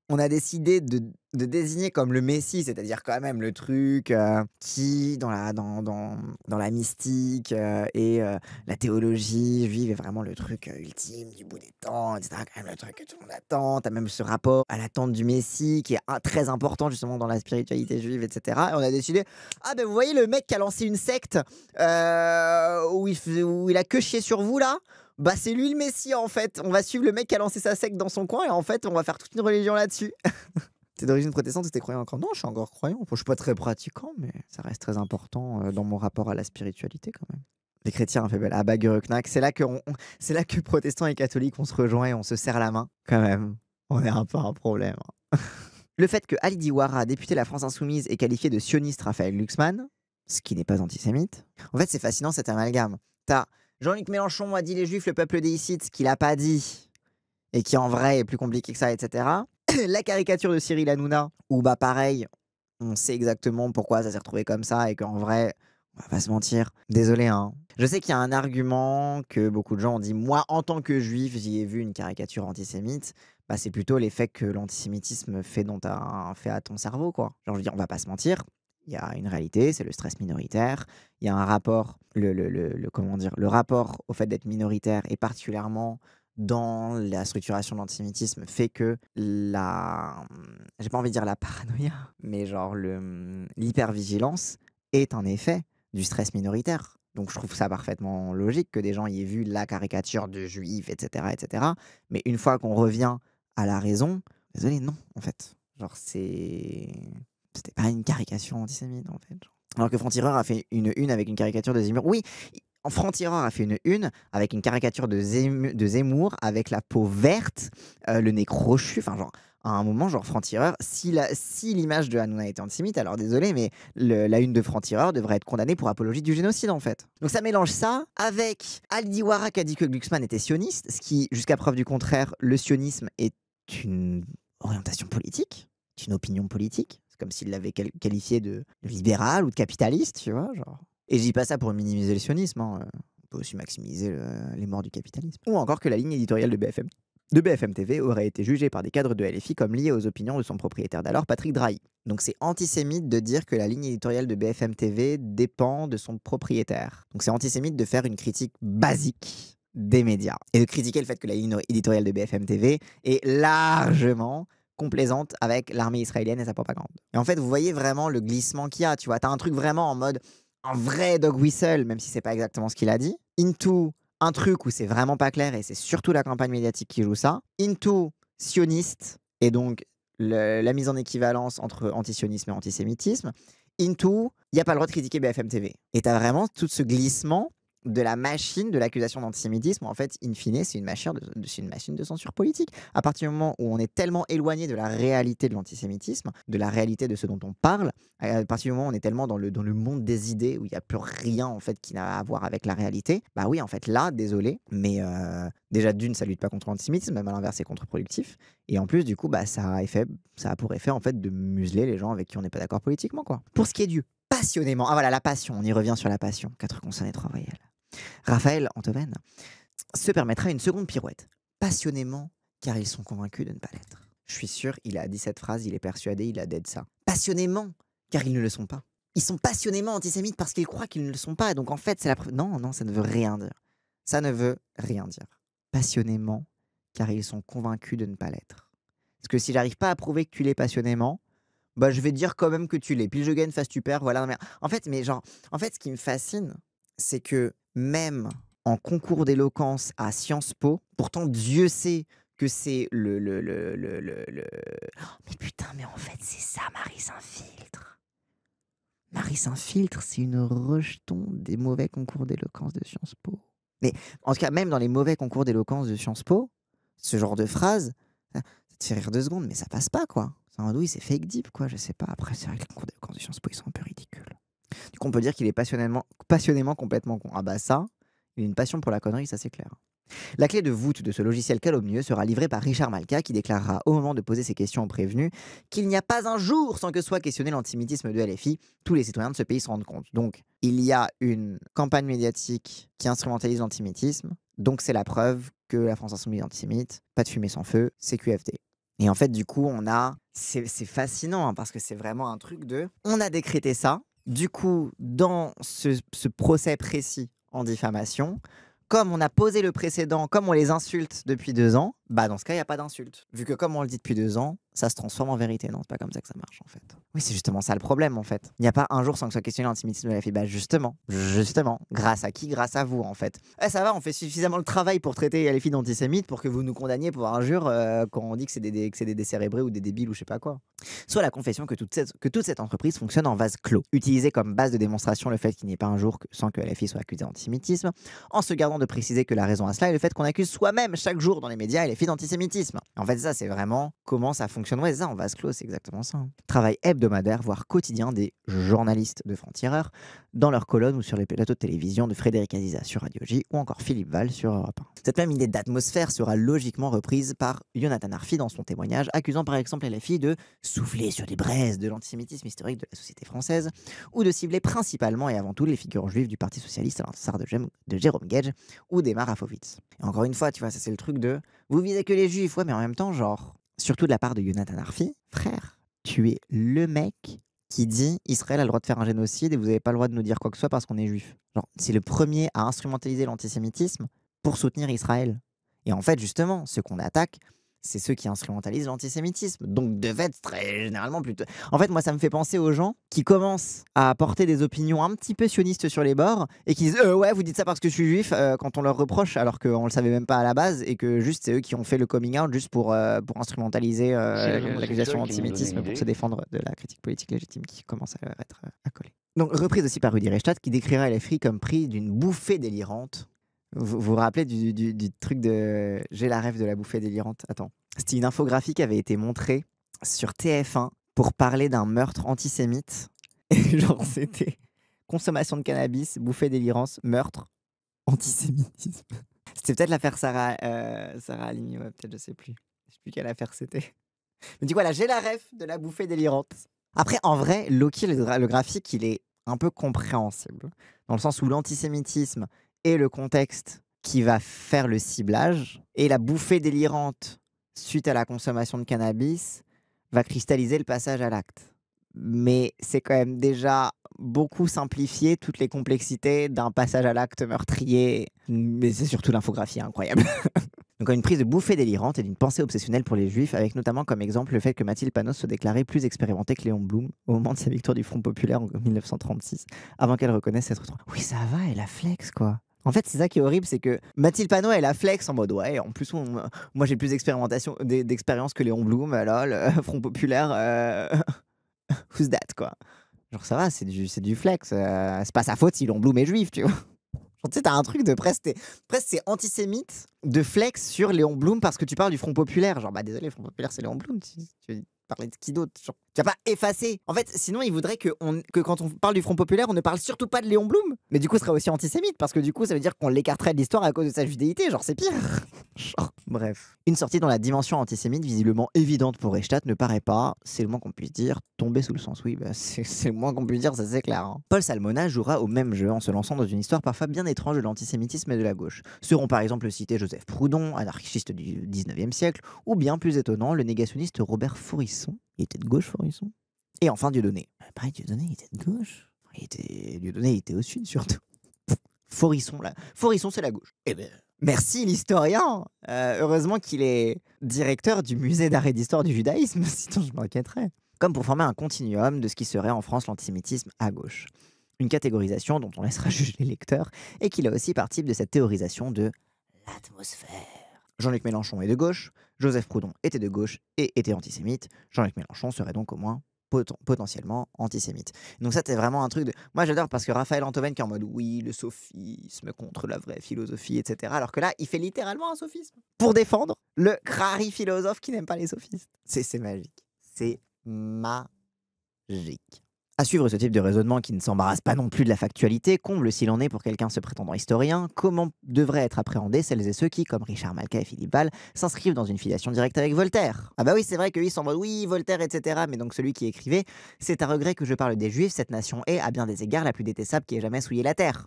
on a décidé de désigner comme le Messie, c'est-à-dire quand même le truc qui, dans la mystique et la théologie juive, est vraiment le truc ultime du bout des temps, etc. Quand même le truc que tout le monde attend. T'as même ce rapport à l'attente du Messie qui est très important justement dans la spiritualité juive, etc. Et on a décidé, ah ben vous voyez le mec qui a lancé une secte où il a que chié sur vous là. Bah c'est lui le Messie en fait, on va suivre le mec qui a lancé sa secte dans son coin et en fait on va faire toute une religion là-dessus. T'es d'origine protestante ou t'es croyant encore? Non, je suis encore croyant. Enfin, je suis pas très pratiquant, mais ça reste très important dans mon rapport à la spiritualité quand même. Les chrétiens, fait belle. Ah bah Guruknak, c'est là que protestants et catholiques on se rejoint et on se serre la main quand même. On est un peu un problème. Hein. Le fait que Ali Diwara, député de la France Insoumise, est qualifié de sioniste Raphaël Glucksmann, ce qui n'est pas antisémite. En fait, c'est fascinant cet amalgame. T'as Jean-Luc Mélenchon a dit les juifs, le peuple déicide, ce qu'il a pas dit, et qui en vrai est plus compliqué que ça, etc. La caricature de Cyril Hanouna, où bah pareil, on sait exactement pourquoi ça s'est retrouvé comme ça, et qu'en vrai, on va pas se mentir, désolé hein. Je sais qu'il y a un argument que beaucoup de gens ont dit, moi en tant que juif, j'y ai vu une caricature antisémite, bah c'est plutôt l'effet que l'antisémitisme fait à ton cerveau, quoi. Genre je veux dire, on va pas se mentir. Il y a une réalité, c'est le stress minoritaire. Il y a un rapport, comment dire, le rapport au fait d'être minoritaire et particulièrement dans la structuration de l'antisémitisme fait que j'ai pas envie de dire la paranoïa, mais genre l'hypervigilance est un effet du stress minoritaire. Donc je trouve ça parfaitement logique que des gens y aient vu la caricature de juifs, etc., etc. Mais une fois qu'on revient à la raison, désolé, non, en fait. Genre c'était pas une caricature antisémite, en fait. Alors que Franc-Tireur a fait une avec une caricature de Zemmour. Oui, Franc-Tireur a fait une avec une caricature de Zemmour avec la peau verte, le nez crochu, enfin genre à un moment, genre Franc-Tireur, si l'image de Hanouna était antisémite, alors désolé, mais la une de Franc-Tireur devrait être condamnée pour apologie du génocide en fait. Donc ça mélange ça avec Al-Diwara qui a dit que Glucksmann était sioniste, ce qui, jusqu'à preuve du contraire, le sionisme est une orientation politique, c'est une opinion politique. C'est comme s'il l'avait qualifié de libéral ou de capitaliste, tu vois, genre. Et je dis pas ça pour minimiser le sionisme, hein, on peut aussi maximiser les morts du capitalisme. Ou encore que la ligne éditoriale de BFM TV aurait été jugée par des cadres de LFI comme liée aux opinions de son propriétaire d'alors, Patrick Drahi. Donc c'est antisémite de dire que la ligne éditoriale de BFM TV dépend de son propriétaire. Donc c'est antisémite de faire une critique basique des médias et de critiquer le fait que la ligne éditoriale de BFM TV est largement complaisante avec l'armée israélienne et sa propagande. Et en fait, vous voyez vraiment le glissement qu'il y a, tu vois. T'as un truc vraiment en mode un vrai dog whistle, même si c'est pas exactement ce qu'il a dit, into un truc où c'est vraiment pas clair et c'est surtout la campagne médiatique qui joue ça, into sioniste et donc la mise en équivalence entre antisionisme et antisémitisme, into il n'y a pas le droit de critiquer BFM TV. Et t'as vraiment tout ce glissement de la machine de l'accusation d'antisémitisme. En fait, in fine, c'est une machine de censure politique. À partir du moment où on est tellement éloigné de la réalité de l'antisémitisme, de la réalité de ce dont on parle, à partir du moment où on est tellement dans le monde des idées, où il n'y a plus rien en fait qui n'a à voir avec la réalité, bah oui, en fait, là, désolé, mais déjà d'une, ça lutte pas contre l'antisémitisme, même à l'inverse, c'est contre-productif. Et en plus, du coup, bah, ça a pour effet en fait de museler les gens avec qui on n'est pas d'accord politiquement, quoi. Pour ce qui est du passionnément, ah voilà, la passion, on y revient sur la passion, 4 consonnes et 3 voyelles. Raphaël Enthoven se permettra une seconde pirouette. Passionnément, car ils sont convaincus de ne pas l'être. Je suis sûr, il a dit cette phrase, il est persuadé, il a dead ça. Passionnément, car ils ne le sont pas. Ils sont passionnément antisémites parce qu'ils croient qu'ils ne le sont pas. Donc en fait, c'est la preuve. Non, non, ça ne veut rien dire. Ça ne veut rien dire. Passionnément, car ils sont convaincus de ne pas l'être. Parce que si j'arrive pas à prouver que tu l'es passionnément, bah je vais dire quand même que tu l'es. Puis je gagne face tu perds, voilà. En fait, ce qui me fascine, c'est que même en concours d'éloquence à Sciences Po, pourtant Dieu sait que c'est Oh, mais putain, mais en fait, c'est ça, Marie Saint-Filtre. Marie Saint-Filtre, c'est une rejeton des mauvais concours d'éloquence de Sciences Po. Mais en tout cas, même dans les mauvais concours d'éloquence de Sciences Po, ce genre de phrase, ça te fait rire 2 secondes, mais ça passe pas, quoi. C'est un douille, c'est fake deep, quoi, je sais pas. Après, c'est vrai que les concours d'éloquence de Sciences Po, ils sont un peu ridicules. Du coup, on peut dire qu'il est passionnément complètement con. Ah bah ça, il a une passion pour la connerie, ça c'est clair. La clé de voûte de ce logiciel calomnieux sera livrée par Richard Malka qui déclarera au moment de poser ses questions aux prévenus qu'il n'y a pas un jour sans que soit questionné l'antisémitisme de LFI. Tous les citoyens de ce pays se rendent compte. Donc, il y a une campagne médiatique qui instrumentalise l'antisémitisme. Donc, c'est la preuve que la France insoumise est antisémite. Pas de fumée sans feu, c'est QFD. Et en fait, du coup, c'est fascinant hein, parce que c'est vraiment un truc de... On a décrété ça. Du coup, dans ce procès précis en diffamation, comme on a posé le précédent, comme on les insulte depuis 2 ans, bah dans ce cas, il n'y a pas d'insulte. Vu que comme on le dit depuis 2 ans, ça se transforme en vérité. Non, c'est pas comme ça que ça marche en fait. Oui, c'est justement ça le problème en fait. Il n'y a pas un jour sans que soit questionné l'antisémitisme de la fille. Bah justement. Grâce à qui? Grâce à vous en fait. Ça va, on fait suffisamment le travail pour traiter les filles d'antisémites pour que vous nous condamniez pour injure quand on dit que c'est des décérébrés ou des débiles ou je sais pas quoi. Soit la confession que toute cette entreprise fonctionne en vase clos. Utiliser comme base de démonstration le fait qu'il n'y ait pas un jour sans que la fille soit accusée d'antisémitisme, en se gardant de préciser que la raison à cela est le fait qu'on accuse soi-même chaque jour dans les médias LFI d'antisémitisme. En fait, ça, c'est vraiment comment ça fonctionne. Ouais, c'est ça, en vase clos, c'est exactement ça. Travail hebdomadaire, voire quotidien des journalistes de Franc-Tireur dans leurs colonnes ou sur les plateaux de télévision de Frédéric Aziza sur Radio J ou encore Philippe Val sur Europe 1. Cette même idée d'atmosphère sera logiquement reprise par Jonathan Arfi dans son témoignage, accusant par exemple LFI de souffler sur les braises de l'antisémitisme historique de la société française ou de cibler principalement et avant tout les figures juives du Parti Socialiste à l'instar de Jérôme Gage ou d'Emma Rafovitz. Et encore une fois, tu vois, ça c'est le truc de vous visez que les juifs, ouais, mais en même temps, genre, surtout de la part de Jonathan Arfi, frère, tu es le mec qui dit Israël a le droit de faire un génocide et vous n'avez pas le droit de nous dire quoi que ce soit parce qu'on est juif. Genre, c'est le premier à instrumentaliser l'antisémitisme pour soutenir Israël. Et en fait, justement, ceux qu'on attaque, c'est ceux qui instrumentalisent l'antisémitisme. Donc, de fait, très généralement plutôt. En fait, moi, ça me fait penser aux gens qui commencent à porter des opinions un petit peu sionistes sur les bords et qui disent ouais, vous dites ça parce que je suis juif quand on leur reproche alors qu'on le savait même pas à la base et que juste c'est eux qui ont fait le coming out juste pour instrumentaliser l'accusation d'antisémitisme pour se défendre de la critique politique légitime qui commence à leur être accolée. Donc reprise aussi par Rudi Reichstadt qui décrira LFI comme pris d'une bouffée délirante. Vous vous rappelez du truc de j'ai la rêve de la bouffée délirante? Attends. C'était une infographie qui avait été montrée sur TF1 pour parler d'un meurtre antisémite. Et genre c'était consommation de cannabis, bouffée délirance, meurtre, antisémitisme. C'était peut-être l'affaire Sarah Halimi, ouais, peut-être, je sais plus. Je sais plus quelle affaire c'était. Mais du coup, voilà, j'ai la ref de la bouffée délirante. Après, en vrai, Loki, le graphique, il est un peu compréhensible. Dans le sens où l'antisémitisme est le contexte qui va faire le ciblage, et la bouffée délirante, suite à la consommation de cannabis, va cristalliser le passage à l'acte. Mais c'est quand même déjà beaucoup simplifié toutes les complexités d'un passage à l'acte meurtrier. Mais c'est surtout l'infographie incroyable. Donc une prise de bouffée délirante et d'une pensée obsessionnelle pour les juifs, avec notamment comme exemple le fait que Mathilde Panot se déclarait plus expérimentée que Léon Blum au moment de sa victoire du Front Populaire en 1936, avant qu'elle reconnaisse être trop. Oui, ça va, elle a flex quoi. En fait, c'est ça qui est horrible, c'est que Mathilde Panot, elle a flex en mode ouais, en plus, moi j'ai plus d'expérience que Léon Blum, lol, Front Populaire, who's that quoi. Genre ça va, c'est du flex, c'est pas sa faute si Léon Blum est juif, tu vois. Genre, tu sais, t'as un truc de presque c'est antisémite de flex sur Léon Blum parce que tu parles du Front Populaire. Genre, bah désolé, Front Populaire, c'est Léon Blum. Tu veux parler de qui d'autre? Genre, tu vas pas effacer. En fait, sinon, il voudrait que quand on parle du Front Populaire, on ne parle surtout pas de Léon Blum. Mais du coup, ce serait aussi antisémite parce que du coup, ça veut dire qu'on l'écarterait de l'histoire à cause de sa judéité. Genre, c'est pire. Genre, bref. Une sortie dont la dimension antisémite, visiblement évidente pour Reichstadt, ne paraît pas, c'est le moins qu'on puisse dire, tomber sous le sens. Oui, bah, c'est le moins qu'on puisse dire, ça c'est clair. Hein. Paul Salmona jouera au même jeu en se lançant dans une histoire parfois bien étrange de l'antisémitisme et de la gauche. Seront par exemple cités Joseph Proudhon, anarchiste du 19e siècle, ou bien plus étonnant, le négationniste Robert Faurisson. Il était de gauche, Faurisson. Et enfin Dieudonné. Pareil, Dieudonné, il était de gauche. Dieudonné, il était au sud surtout. Faurisson, là. Faurisson, c'est la gauche. Eh ben, merci l'historien. Heureusement qu'il est directeur du musée d'art et d'histoire du judaïsme, sinon je m'inquiéterais. Comme pour former un continuum de ce qui serait en France l'antisémitisme à gauche. Une catégorisation dont on laissera juger les lecteurs et qu'il a aussi partie de cette théorisation de l'atmosphère. Jean-Luc Mélenchon est de gauche, Joseph Proudhon était de gauche et était antisémite. Jean-Luc Mélenchon serait donc au moins potentiellement antisémite. Donc ça, c'est vraiment un truc de... Moi, j'adore parce que Raphaël Antoven qui est en mode oui, le sophisme contre la vraie philosophie, etc. Alors que là, il fait littéralement un sophisme pour défendre le crari philosophe qui n'aime pas les sophistes. C'est magique. C'est magique. À suivre ce type de raisonnement qui ne s'embarrasse pas non plus de la factualité, comble s'il en est pour quelqu'un se prétendant historien, comment devraient être appréhendés celles et ceux qui, comme Richard Malka et Philippe Val, s'inscrivent dans une filiation directe avec Voltaire. Ah bah oui, c'est vrai qu'ils sont en mode oui, Voltaire, etc. Mais donc celui qui écrivait, c'est à regret que je parle des Juifs, cette nation est, à bien des égards, la plus détestable qui ait jamais souillé la terre.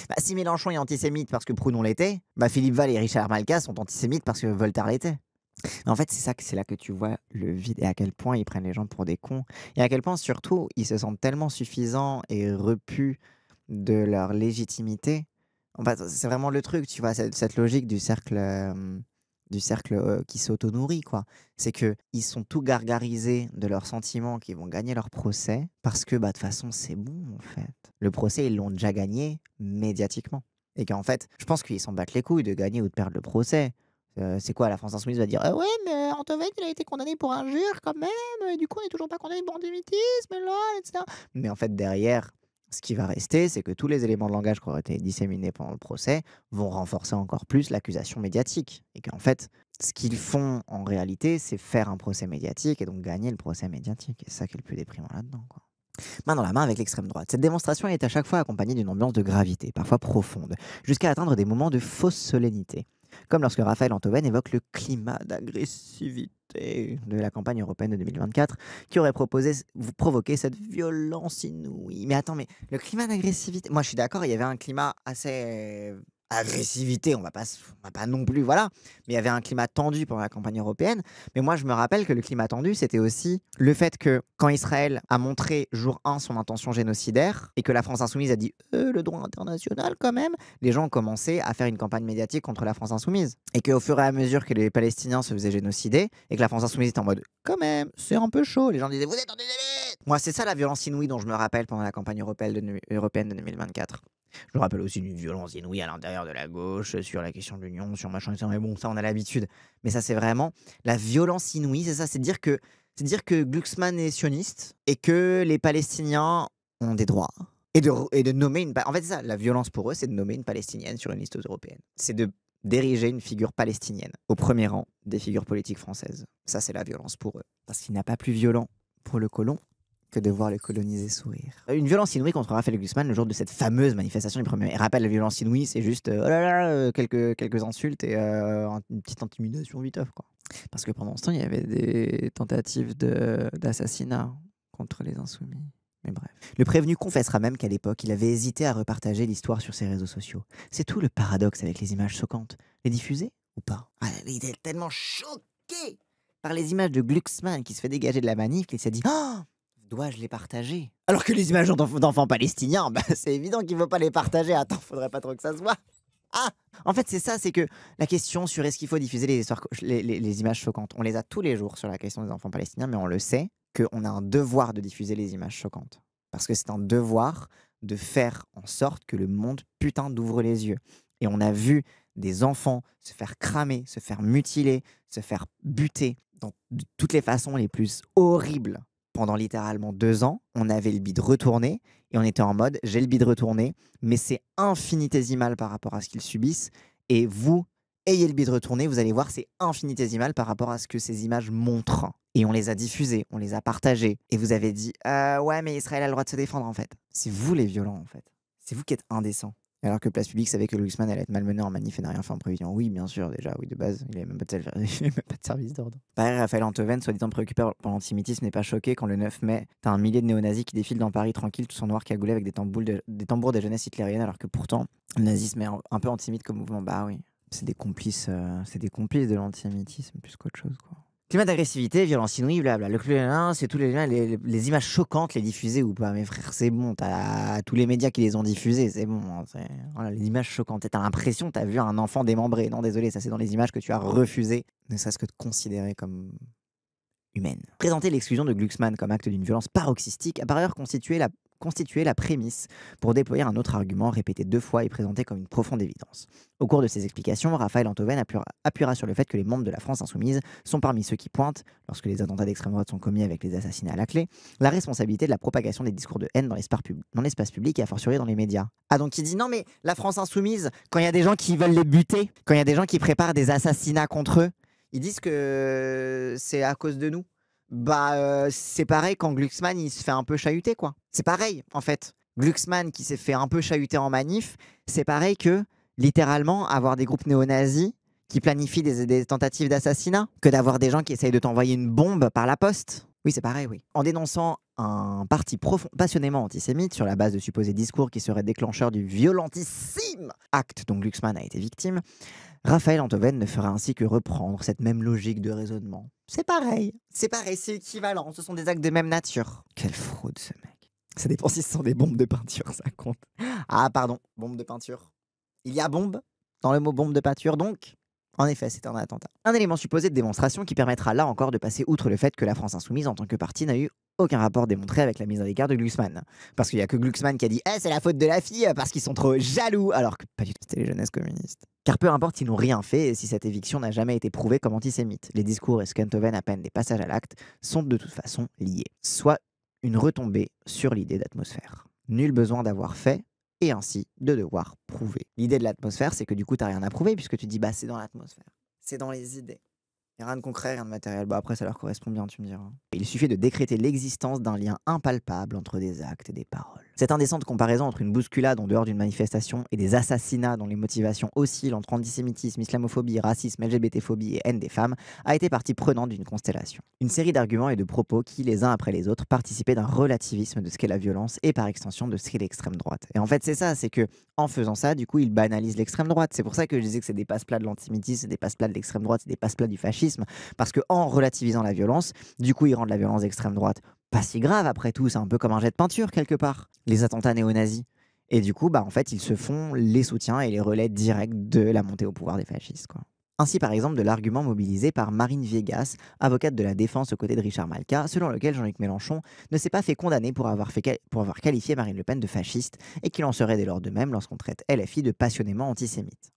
Bah, si Mélenchon est antisémite parce que Proudhon l'était, bah Philippe Val et Richard Malka sont antisémites parce que Voltaire l'était. En fait, c'est là que tu vois le vide et à quel point ils prennent les gens pour des cons et à quel point surtout ils se sentent tellement suffisants et repus de leur légitimité. En fait, c'est vraiment le truc, tu vois, cette logique du cercle qui s'auto-nourrit, quoi. C'est que ils sont tout gargarisés de leurs sentiments qui vont gagner leur procès parce que, bah, de toute façon, c'est bon, en fait. Le procès, ils l'ont déjà gagné médiatiquement. Et qu'en fait, je pense qu'ils s'en battent les couilles de gagner ou de perdre le procès. C'est quoi, la France Insoumise va dire ah ouais, mais Antoven, il a été condamné pour injure quand même, et du coup, on n'est toujours pas condamné pour antisémitisme, là, etc. Mais en fait, derrière, ce qui va rester, c'est que tous les éléments de langage qui auraient été disséminés pendant le procès vont renforcer encore plus l'accusation médiatique. Et qu'en fait, ce qu'ils font en réalité, c'est faire un procès médiatique et donc gagner le procès médiatique. Et c'est ça qui est le plus déprimant là-dedans, quoi. Main dans la main avec l'extrême droite. Cette démonstration est à chaque fois accompagnée d'une ambiance de gravité, parfois profonde, jusqu'à atteindre des moments de fausse solennité. Comme lorsque Raphaël Antoven évoque le climat d'agressivité de la campagne européenne de 2024 qui aurait provoqué cette violence inouïe. Mais attends, mais le climat d'agressivité, moi je suis d'accord, il y avait un climat assez agressivité, on va pas non plus, voilà, mais il y avait un climat tendu pendant la campagne européenne. Mais moi je me rappelle que le climat tendu, c'était aussi le fait que quand Israël a montré jour 1 son intention génocidaire et que la France Insoumise a dit le droit international quand même, les gens ont commencé à faire une campagne médiatique contre la France Insoumise. Et qu'au fur et à mesure que les Palestiniens se faisaient génocider et que la France Insoumise était en mode quand même, c'est un peu chaud, les gens disaient vous êtes antisémites. Moi c'est ça la violence inouïe dont je me rappelle pendant la campagne européenne de 2024. Je me rappelle aussi d'une violence inouïe à l'intérieur de la gauche, sur la question de l'union, sur machin, etc. Mais bon, ça, on a l'habitude. Mais ça, c'est vraiment la violence inouïe, c'est ça, c'est dire que Glucksmann est sioniste et que les Palestiniens ont des droits. et de nommer en fait, c'est ça, la violence pour eux, c'est de nommer une Palestinienne sur une liste européenne. C'est d'ériger une figure palestinienne au premier rang des figures politiques françaises. Ça, c'est la violence pour eux. Parce qu'il n'y a pas plus violent pour le colon que de voir le colonisé sourire. Une violence inouïe contre Raphaël Glucksmann le jour de cette fameuse manifestation du 1er mai. Rappel, la violence inouïe, c'est juste oh là là, quelques insultes et une petite intimidation viteuf, quoi. Parce que pendant ce temps, il y avait des tentatives d'assassinat contre les insoumis. Mais bref. Le prévenu confessera même qu'à l'époque, il avait hésité à repartager l'histoire sur ses réseaux sociaux. C'est tout le paradoxe avec les images choquantes. Les diffuser ou pas? Il était tellement choqué par les images de Glucksmann qui se fait dégager de la manif qu'il s'est dit oh, dois-je les partager? Alors que les images d'enfants palestiniens, c'est évident qu'il ne faut pas les partager. Attends, faudrait pas trop que ça se voit. Ah, en fait, c'est ça, c'est que la question sur est-ce qu'il faut diffuser les images choquantes, on les a tous les jours sur la question des enfants palestiniens, mais on le sait qu'on a un devoir de diffuser les images choquantes. Parce que c'est un devoir de faire en sorte que le monde, putain, d'ouvre les yeux. Et on a vu des enfants se faire cramer, se faire mutiler, se faire buter de toutes les façons les plus horribles. Pendant littéralement 2 ans, on avait le bide retourné et on était en mode j'ai le bide retourné, mais c'est infinitésimal par rapport à ce qu'ils subissent. Et vous, ayez le bide retourné, vous allez voir, c'est infinitésimal par rapport à ce que ces images montrent. Et on les a diffusées, on les a partagées. Et vous avez dit ouais, mais Israël a le droit de se défendre en fait. C'est vous les violents en fait. C'est vous qui êtes indécents. Alors que Place Publique savait que Glucksmann allait être malmené en manif et n'a rien fait en prévision. Oui, bien sûr, déjà, oui, de base, il n'avait même pas de service d'ordre. Pareil, Raphaël Antoven, soi-disant préoccupé par l'antisémitisme, n'est pas choqué quand le 9 mai, t'as un millier de néo-nazis qui défilent dans Paris tranquille, tous en noir cagoulé avec des tambours de jeunesse hitlérienne, alors que pourtant, le nazisme est un peu antisémite comme mouvement. Bah oui, c'est des complices de l'antisémitisme plus qu'autre chose, quoi. Climat d'agressivité, violence inouïe, blabla. Le plus c'est tous les images choquantes, les diffuser ou pas. Mes frères, c'est bon. T'as tous les médias qui les ont diffusées, c'est bon. Voilà, les images choquantes. T'as l'impression que t'as vu un enfant démembré. Non, désolé, ça c'est dans les images que tu as refusé, ne serait-ce que de considérer comme humaine. Présenter l'exclusion de Glucksmann comme acte d'une violence paroxystique a par ailleurs constitué la prémisse pour déployer un autre argument répété 2 fois et présenté comme une profonde évidence. Au cours de ses explications, Raphaël Antoven appuiera sur le fait que les membres de la France insoumise sont parmi ceux qui pointent, lorsque les attentats d'extrême droite sont commis avec les assassinats à la clé, la responsabilité de la propagation des discours de haine dans l'espace public et a fortiori dans les médias. Ah, donc il dit non mais la France insoumise, quand il y a des gens qui veulent les buter, quand il y a des gens qui préparent des assassinats contre eux, ils disent que c'est à cause de nous. C'est pareil quand Glucksmann il se fait un peu chahuter, quoi. C'est pareil en fait. Glucksmann qui s'est fait un peu chahuter en manif, c'est pareil que littéralement avoir des groupes néo-nazis qui planifient des tentatives d'assassinat, que d'avoir des gens qui essayent de t'envoyer une bombe par la poste. Oui, c'est pareil, oui. En dénonçant un parti passionnément antisémite sur la base de supposés discours qui seraient déclencheurs du violentissime acte dont Glucksmann a été victime, Raphaël Antoven ne fera ainsi que reprendre cette même logique de raisonnement. C'est pareil, c'est équivalent, ce sont des actes de même nature. Quelle fraude ce mec. Ça dépend si ce sont des bombes de peinture, ça compte. Ah pardon, bombe de peinture. Il y a bombe dans le mot bombe de peinture, donc en effet, c'est un attentat. Un élément supposé de démonstration qui permettra là encore de passer outre le fait que la France insoumise en tant que parti n'a eu aucun rapport démontré avec la mise à l'écart de Glucksmann. Parce qu'il n'y a que Glucksmann qui a dit « c'est la faute de la fille parce qu'ils sont trop jaloux !» alors que pas du tout, c'était les jeunesses communistes. Car peu importe s'ils n'ont rien fait et si cette éviction n'a jamais été prouvée comme antisémite, les discours et ce qu'Antoven appelle des passages à l'acte sont de toute façon liés. Soit une retombée sur l'idée d'atmosphère. Nul besoin d'avoir fait et ainsi de devoir prouver. L'idée de l'atmosphère, c'est que du coup, tu n'as rien à prouver puisque tu dis « c'est dans l'atmosphère, c'est dans les idées ». Il n'y a rien de concret, rien de matériel. Après, ça leur correspond bien, tu me diras. Il suffit de décréter l'existence d'un lien impalpable entre des actes et des paroles. Cette indécente comparaison entre une bousculade en dehors d'une manifestation et des assassinats dont les motivations oscillent entre antisémitisme, islamophobie, racisme, LGBT-phobie et haine des femmes a été partie prenante d'une constellation. Une série d'arguments et de propos qui, les uns après les autres, participaient d'un relativisme de ce qu'est la violence et par extension de ce qu'est l'extrême droite. Et en fait, c'est ça, c'est que en faisant ça, du coup, ils banalisent l'extrême droite. C'est pour ça que je disais que c'est des passe-plats de l'antisémitisme, c'est des passe-plats de l'extrême droite, c'est des passe-plats du fascisme. Parce qu'en relativisant la violence, du coup, ils rendent la violence d'extrême droite pas si grave après tout. C'est un peu comme un jet de peinture quelque part, les attentats néo-nazis. Et du coup, en fait, ils se font les soutiens et les relais directs de la montée au pouvoir des fascistes, quoi. Ainsi, par exemple, de l'argument mobilisé par Marine Viegas, avocate de la défense aux côtés de Richard Malka, selon lequel Jean-Luc Mélenchon ne s'est pas fait condamner pour avoir qualifié Marine Le Pen de fasciste et qu'il en serait dès lors de même lorsqu'on traite LFI de passionnément antisémite.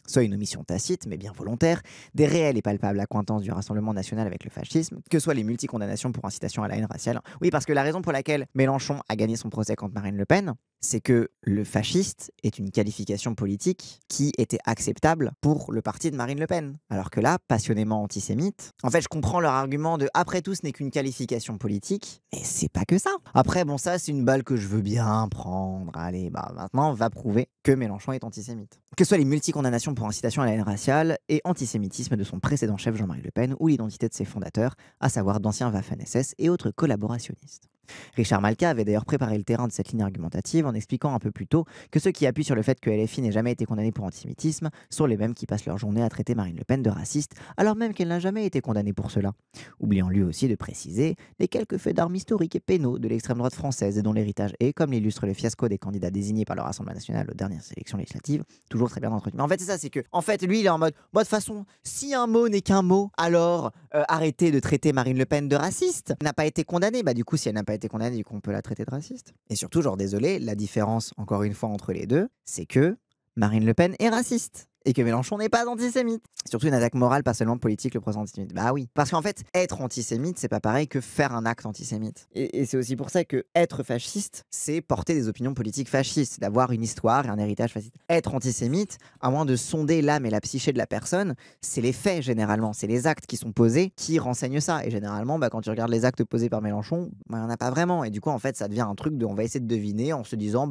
Soit une omission tacite, mais bien volontaire, des réelles et palpables accointances du Rassemblement national avec le fascisme, que soient les multicondamnations pour incitation à la haine raciale. Oui, parce que la raison pour laquelle Mélenchon a gagné son procès contre Marine Le Pen, c'est que le fasciste est une qualification politique qui était acceptable pour le parti de Marine Le Pen. Alors que là, passionnément antisémite, en fait, je comprends leur argument de après tout, ce n'est qu'une qualification politique, mais c'est pas que ça. Après, bon, ça, c'est une balle que je veux bien prendre. Allez, bah maintenant, on va prouver que Mélenchon est antisémite. Que ce soit les multicondamnations pour incitation à la haine raciale et antisémitisme de son précédent chef Jean-Marie Le Pen ou l'identité de ses fondateurs, à savoir d'anciens Waffen-SS et autres collaborationnistes. Richard Malka avait d'ailleurs préparé le terrain de cette ligne argumentative en expliquant un peu plus tôt que ceux qui appuient sur le fait que LFI n'ait jamais été condamné pour antisémitisme sont les mêmes qui passent leur journée à traiter Marine Le Pen de raciste alors même qu'elle n'a jamais été condamnée pour cela. Oubliant lui aussi de préciser les quelques faits d'armes historiques et pénaux de l'extrême droite française et dont l'héritage est, comme l'illustre le fiasco des candidats désignés par le Rassemblement national aux dernières élections législatives, toujours très bien entretenu. Mais en fait c'est ça, c'est que en fait lui il est en mode de toute façon si un mot n'est qu'un mot alors arrêtez de traiter Marine Le Pen de raciste. Elle n'a pas été condamnée, bah du coup si elle n'a pas été condamnée, du coup on peut la traiter de raciste. Et surtout genre désolé, la différence encore une fois entre les deux, c'est que Marine Le Pen est raciste et que Mélenchon n'est pas antisémite. Surtout une attaque morale, pas seulement politique, le procès antisémite. Bah oui. Parce qu'en fait, être antisémite, c'est pas pareil que faire un acte antisémite. Et c'est aussi pour ça que être fasciste, c'est porter des opinions politiques fascistes, c'est d'avoir une histoire et un héritage fasciste. Être antisémite, à moins de sonder l'âme et la psyché de la personne, c'est les faits généralement, c'est les actes qui sont posés qui renseignent ça. Et généralement, bah, quand tu regardes les actes posés par Mélenchon, bah, il n'y en a pas vraiment. Et du coup, en fait, ça devient un truc de on va essayer de deviner en se disant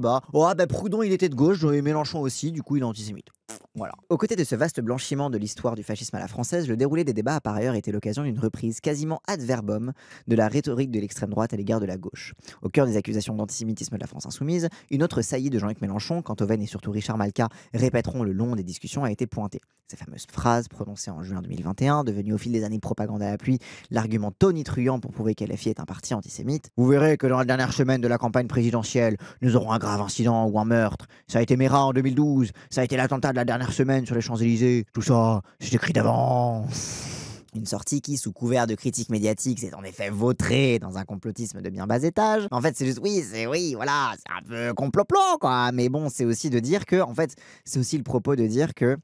Proudhon il était de gauche, et Mélenchon aussi, du coup il est antisémite. Voilà. Aux côtés de ce vaste blanchiment de l'histoire du fascisme à la française, le déroulé des débats a par ailleurs été l'occasion d'une reprise quasiment ad verbum de la rhétorique de l'extrême droite à l'égard de la gauche. Au cœur des accusations d'antisémitisme de la France insoumise, une autre saillie de Jean-Luc Mélenchon, quand Oven et surtout Richard Malka répéteront le long des discussions, a été pointée. Ces fameuses phrases prononcées en juin 2021, devenues au fil des années propagande à la pluie, l'argument tonitruant pour prouver qu'LFI est un parti antisémite. Vous verrez que dans la dernière semaine de la campagne présidentielle, nous aurons un grave incident ou un meurtre. Ça a été Mera en 2012, ça a été l'attentat de la dernière semaine sur les Champs-Élysées. Tout ça, c'est écrit d'avance. Une sortie qui, sous couvert de critiques médiatiques, s'est en effet vautrée dans un complotisme de bien bas étage. En fait, c'est juste, voilà, c'est un peu complot-plan, quoi. Mais bon, c'est aussi de dire que, en fait, c'est aussi le propos de dire que,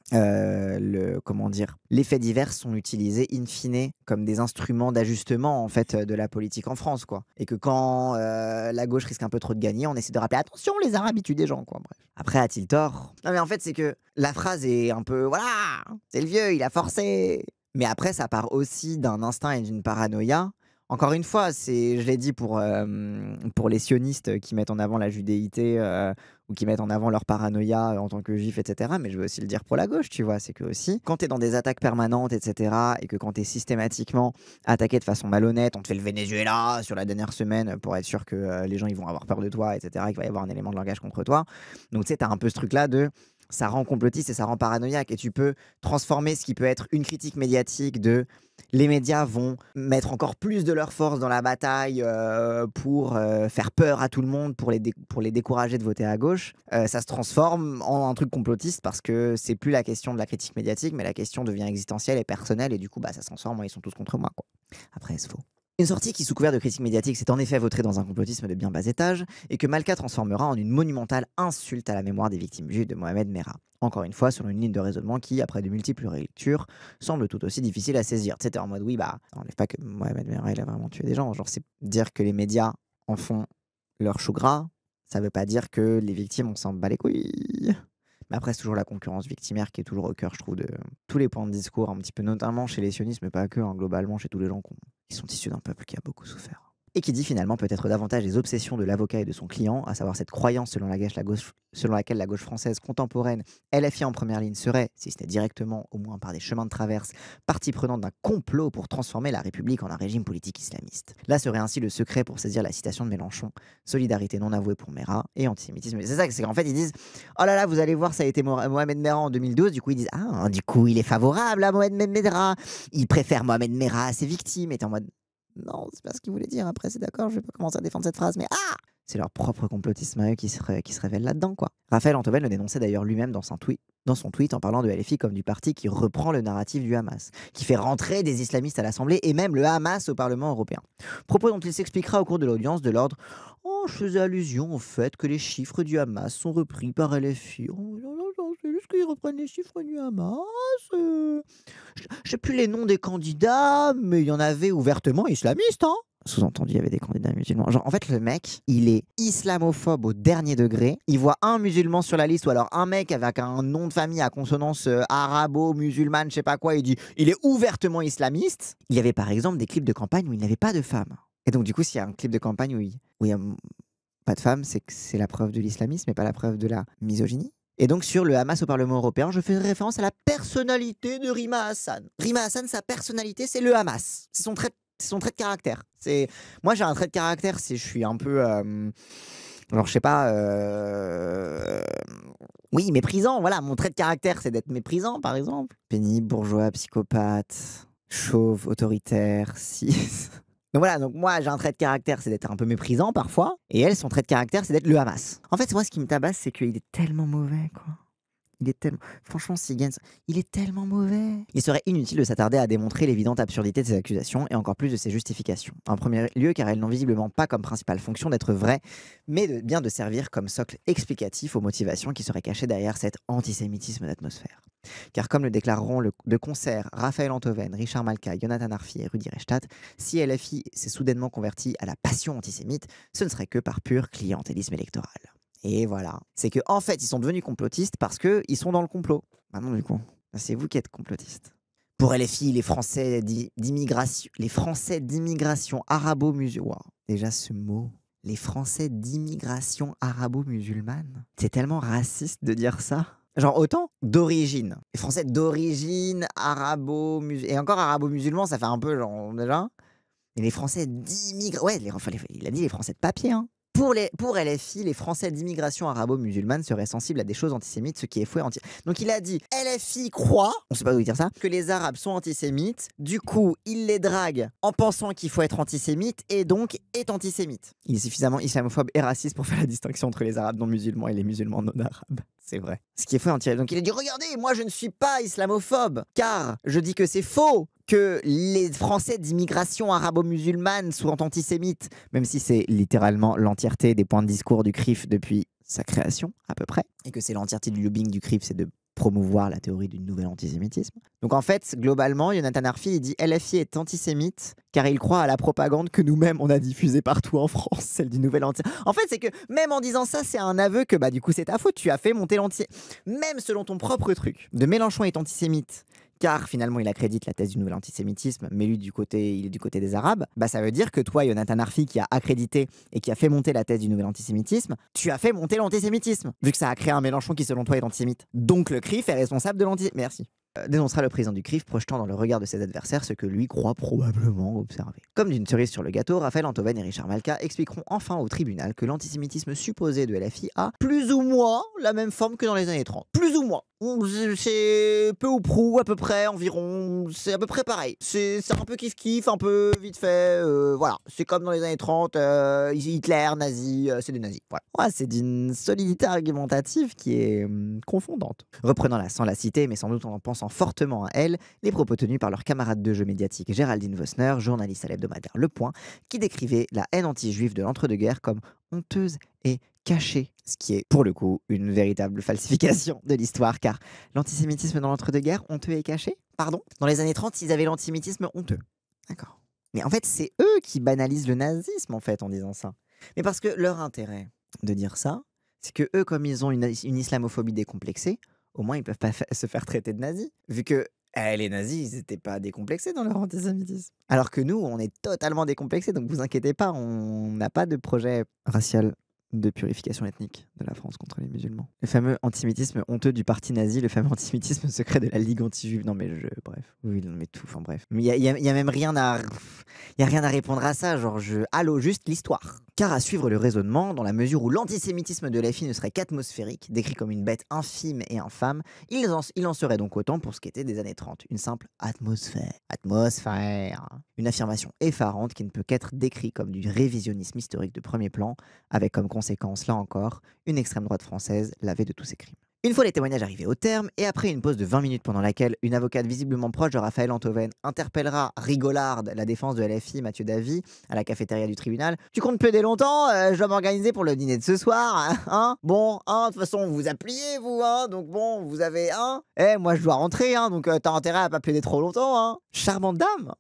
les faits divers sont utilisés in fine comme des instruments d'ajustement, en fait, de la politique en France, quoi. Et que quand la gauche risque un peu trop de gagner, on essaie de rappeler, attention, les Arabes tuent des gens, quoi. Bref. Après, a-t-il tort? Non, mais en fait, c'est que la phrase est un peu, voilà, c'est le vieux, il a forcé. Mais après, ça part aussi d'un instinct et d'une paranoïa. Encore une fois, je l'ai dit pour les sionistes qui mettent en avant la judéité ou qui mettent en avant leur paranoïa en tant que juifs, etc. Mais je veux aussi le dire pour la gauche, tu vois. C'est que aussi, quand tu es dans des attaques permanentes, etc., et que quand tu es systématiquement attaqué de façon malhonnête, on te fait le Venezuela sur la dernière semaine pour être sûr que les gens ils vont avoir peur de toi, etc., qu'il va y avoir un élément de langage contre toi. Donc tu sais, tu as un peu ce truc-là de ça rend complotiste et ça rend paranoïaque. Et tu peux transformer ce qui peut être une critique médiatique de les médias vont mettre encore plus de leur force dans la bataille pour faire peur à tout le monde, pour les décourager de voter à gauche. Ça se transforme en un truc complotiste parce que c'est plus la question de la critique médiatique, mais la question devient existentielle et personnelle. Et du coup, ça se transforme en ils sont tous contre moi, quoi. Après, c'est faux. Une sortie qui, sous couvert de critique médiatique, s'est en effet vautrée dans un complotisme de bien bas étage et que Malka transformera en une monumentale insulte à la mémoire des victimes juives de Mohamed Merah. Encore une fois, selon une ligne de raisonnement qui, après de multiples relectures, semble tout aussi difficile à saisir. Tu sais, t'es en mode, on n'enlève pas que Mohamed Merah, il a vraiment tué des gens. Genre, c'est dire que les médias en font leur chou gras, ça veut pas dire que les victimes, on s'en bat les couilles. Mais après, c'est toujours la concurrence victimaire qui est toujours au cœur, je trouve, de tous les points de discours, un petit peu, notamment chez les sionistes, mais pas que, globalement, chez tous les gens qui sont issus d'un peuple qui a beaucoup souffert. Et qui dit finalement peut-être davantage des obsessions de l'avocat et de son client, à savoir cette croyance selon laquelle la gauche française contemporaine, LFI en première ligne, serait, si ce n'est directement, au moins par des chemins de traverse, partie prenante d'un complot pour transformer la République en un régime politique islamiste. Là serait ainsi le secret pour saisir la citation de Mélenchon, solidarité non avouée pour Merah et antisémitisme. C'est ça, c'est qu'en fait ils disent, oh là là, vous allez voir, ça a été Mohamed Merah en 2012, du coup ils disent, du coup il est favorable à Mohamed Merah, il préfère Mohamed Merah à ses victimes, et t'es en mode, non, c'est pas ce qu'il voulait dire. Après, c'est d'accord, je vais pas commencer à défendre cette phrase, mais c'est leur propre complotisme à eux qui se révèle là-dedans, quoi. Raphaël Antoven le dénonçait d'ailleurs lui-même dans son tweet en parlant de LFI comme du parti qui reprend le narratif du Hamas, qui fait rentrer des islamistes à l'Assemblée et même le Hamas au Parlement européen. Propos dont il s'expliquera au cours de l'audience de l'ordre « Oh, je faisais allusion au fait que les chiffres du Hamas sont repris par LFI. Oh, non, c'est juste qu'ils reprennent les chiffres du Hamas. Je sais plus les noms des candidats, mais il y en avait ouvertement islamistes, hein. Sous-entendu, il y avait des candidats musulmans. Genre, en fait, le mec, il est islamophobe au dernier degré. Il voit un musulman sur la liste ou alors un mec avec un nom de famille à consonance arabo-musulmane, je sais pas quoi. Il dit il est ouvertement islamiste. Il y avait par exemple des clips de campagne où il n'y avait pas de femmes. Et donc, du coup, s'il y a un clip de campagne où il y a pas de femmes, c'est que c'est la preuve de l'islamisme et pas la preuve de la misogynie. Et donc, sur le Hamas au Parlement européen, je fais référence à la personnalité de Rima Hassan. Rima Hassan, sa personnalité, c'est le Hamas. C'est son trait de caractère. Moi, j'ai un trait de caractère, je suis un peu, genre, je sais pas, oui, méprisant. Voilà, mon trait de caractère, c'est d'être méprisant, par exemple. Pénible, bourgeois, psychopathe, chauve, autoritaire, cis. Donc voilà, donc moi, j'ai un trait de caractère, c'est d'être un peu méprisant parfois. Et elle, son trait de caractère, c'est d'être le Hamas. En fait, moi, ce qui me tabasse, c'est qu'il est tellement mauvais, quoi. Il est tellement... Franchement, s'il gagne, il est tellement mauvais. Il serait inutile de s'attarder à démontrer l'évidente absurdité de ses accusations et encore plus de ses justifications. En premier lieu, car elles n'ont visiblement pas comme principale fonction d'être vraies, mais bien de servir comme socle explicatif aux motivations qui seraient cachées derrière cet antisémitisme d'atmosphère. Car comme le déclareront de concert Raphaël Antoven, Richard Malka, Jonathan Arfi et Rudi Reichstadt, si LFI s'est soudainement converti à la passion antisémite, ce ne serait que par pur clientélisme électoral. Et voilà. C'est que en fait, ils sont devenus complotistes parce qu'ils sont dans le complot. Ah non, du coup, c'est vous qui êtes complotistes. Pour LFI, les Français d'immigration arabo-musulmane. Wow. Déjà ce mot. Les Français d'immigration arabo-musulmane. C'est tellement raciste de dire ça. Genre autant d'origine. Les Français d'origine arabo-musulmane. Et encore arabo-musulman, ça fait un peu genre déjà. Et les Français d'immigration. Ouais, il a dit les Français de papier, hein. Pour LFI, les Français d'immigration arabo-musulmane seraient sensibles à des choses antisémites, ce qui est faux. Donc il a dit, LFI croit, on sait pas d'où dire ça, que les Arabes sont antisémites, du coup il les drague en pensant qu'il faut être antisémite et donc est antisémite. Il est suffisamment islamophobe et raciste pour faire la distinction entre les Arabes non musulmans et les musulmans non arabes. C'est vrai. Ce qui est faux anti. Donc il a dit, regardez, moi je ne suis pas islamophobe, car je dis que c'est faux que les Français d'immigration arabo-musulmane soient antisémites, même si c'est littéralement l'entièreté des points de discours du CRIF depuis sa création, à peu près, et que c'est l'entièreté du lobbying du CRIF, c'est de promouvoir la théorie du nouvel antisémitisme. Donc en fait, globalement, Jonathan Arfi, il dit LFI est antisémite car il croit à la propagande que nous-mêmes on a diffusée partout en France, celle du nouvel antisémitisme. En fait, c'est que même en disant ça, c'est un aveu que bah du coup c'est ta faute, tu as fait monter même selon ton propre truc. De Mélenchon est antisémite car finalement il accrédite la thèse du nouvel antisémitisme, mais lui il est du côté des Arabes, bah ça veut dire que toi, Jonathan Arfi, qui a accrédité et qui a fait monter la thèse du nouvel antisémitisme, tu as fait monter l'antisémitisme, vu que ça a créé un Mélenchon qui selon toi est antisémite. Donc le CRIF est responsable de l'antisémitisme. Merci. Dénoncera le président du CRIF, projetant dans le regard de ses adversaires ce que lui croit probablement observer. Comme d'une cerise sur le gâteau, Raphaël Antoven et Richard Malka expliqueront enfin au tribunal que l'antisémitisme supposé de LFI a plus ou moins la même forme que dans les années 30. Plus ou moins. C'est peu ou prou, à peu près, environ, c'est à peu près pareil. C'est un peu kiff-kiff, un peu vite fait, voilà. C'est comme dans les années 30, Hitler, nazi, c'est des nazis, voilà. Ouais, c'est d'une solidité argumentative qui est confondante. Reprenant sans la citer, mais sans doute en pensant fortement à elle, les propos tenus par leur camarade de jeu médiatique Géraldine Vossner, journaliste à l'hebdomadaire Le Point, qui décrivait la haine anti-juive de l'entre-deux-guerres comme honteuse et cachée, ce qui est pour le coup une véritable falsification de l'histoire, car l'antisémitisme dans l'entre-deux-guerres, honteux et caché, pardon. Dans les années 30, ils avaient l'antisémitisme honteux. D'accord. Mais en fait, c'est eux qui banalisent le nazisme, en fait, en disant ça. Mais parce que leur intérêt de dire ça, c'est que eux, comme ils ont une islamophobie décomplexée, au moins ils peuvent pas se faire traiter de nazis, vu que les nazis, ils n'étaient pas décomplexés dans leur antisémitisme. Alors que nous, on est totalement décomplexés, donc vous inquiétez pas, on n'a pas de projet racial de purification ethnique de la France contre les musulmans. Le fameux antisémitisme honteux du parti nazi, le fameux antisémitisme secret de la Ligue anti-juive. Non mais bref, oui, non mais tout, enfin bref. Mais il y a même rien à... Il y a rien à répondre à ça, genre allô, juste l'histoire. Car à suivre le raisonnement, dans la mesure où l'antisémitisme de LFI ne serait qu'atmosphérique, décrit comme une bête infime et infâme, il en serait donc autant pour ce qu'était des années 30, une simple atmosphère. Atmosphère. Une affirmation effarante qui ne peut qu'être décrite comme du révisionnisme historique de premier plan, avec comme conséquence, là encore, une extrême droite française lavée de tous ses crimes. Une fois les témoignages arrivés au terme, et après une pause de 20 minutes pendant laquelle une avocate visiblement proche de Raphaël Antoven interpellera rigolarde la défense de LFI, Mathieu Davy, à la cafétéria du tribunal. Tu comptes plaider longtemps, je dois m'organiser pour le dîner de ce soir, hein. Bon, hein, de toute façon, vous vous appuyez, vous, hein, donc bon, vous avez, hein. Moi je dois rentrer, hein, donc t'as intérêt à pas plaider trop longtemps, hein. Charmante dame.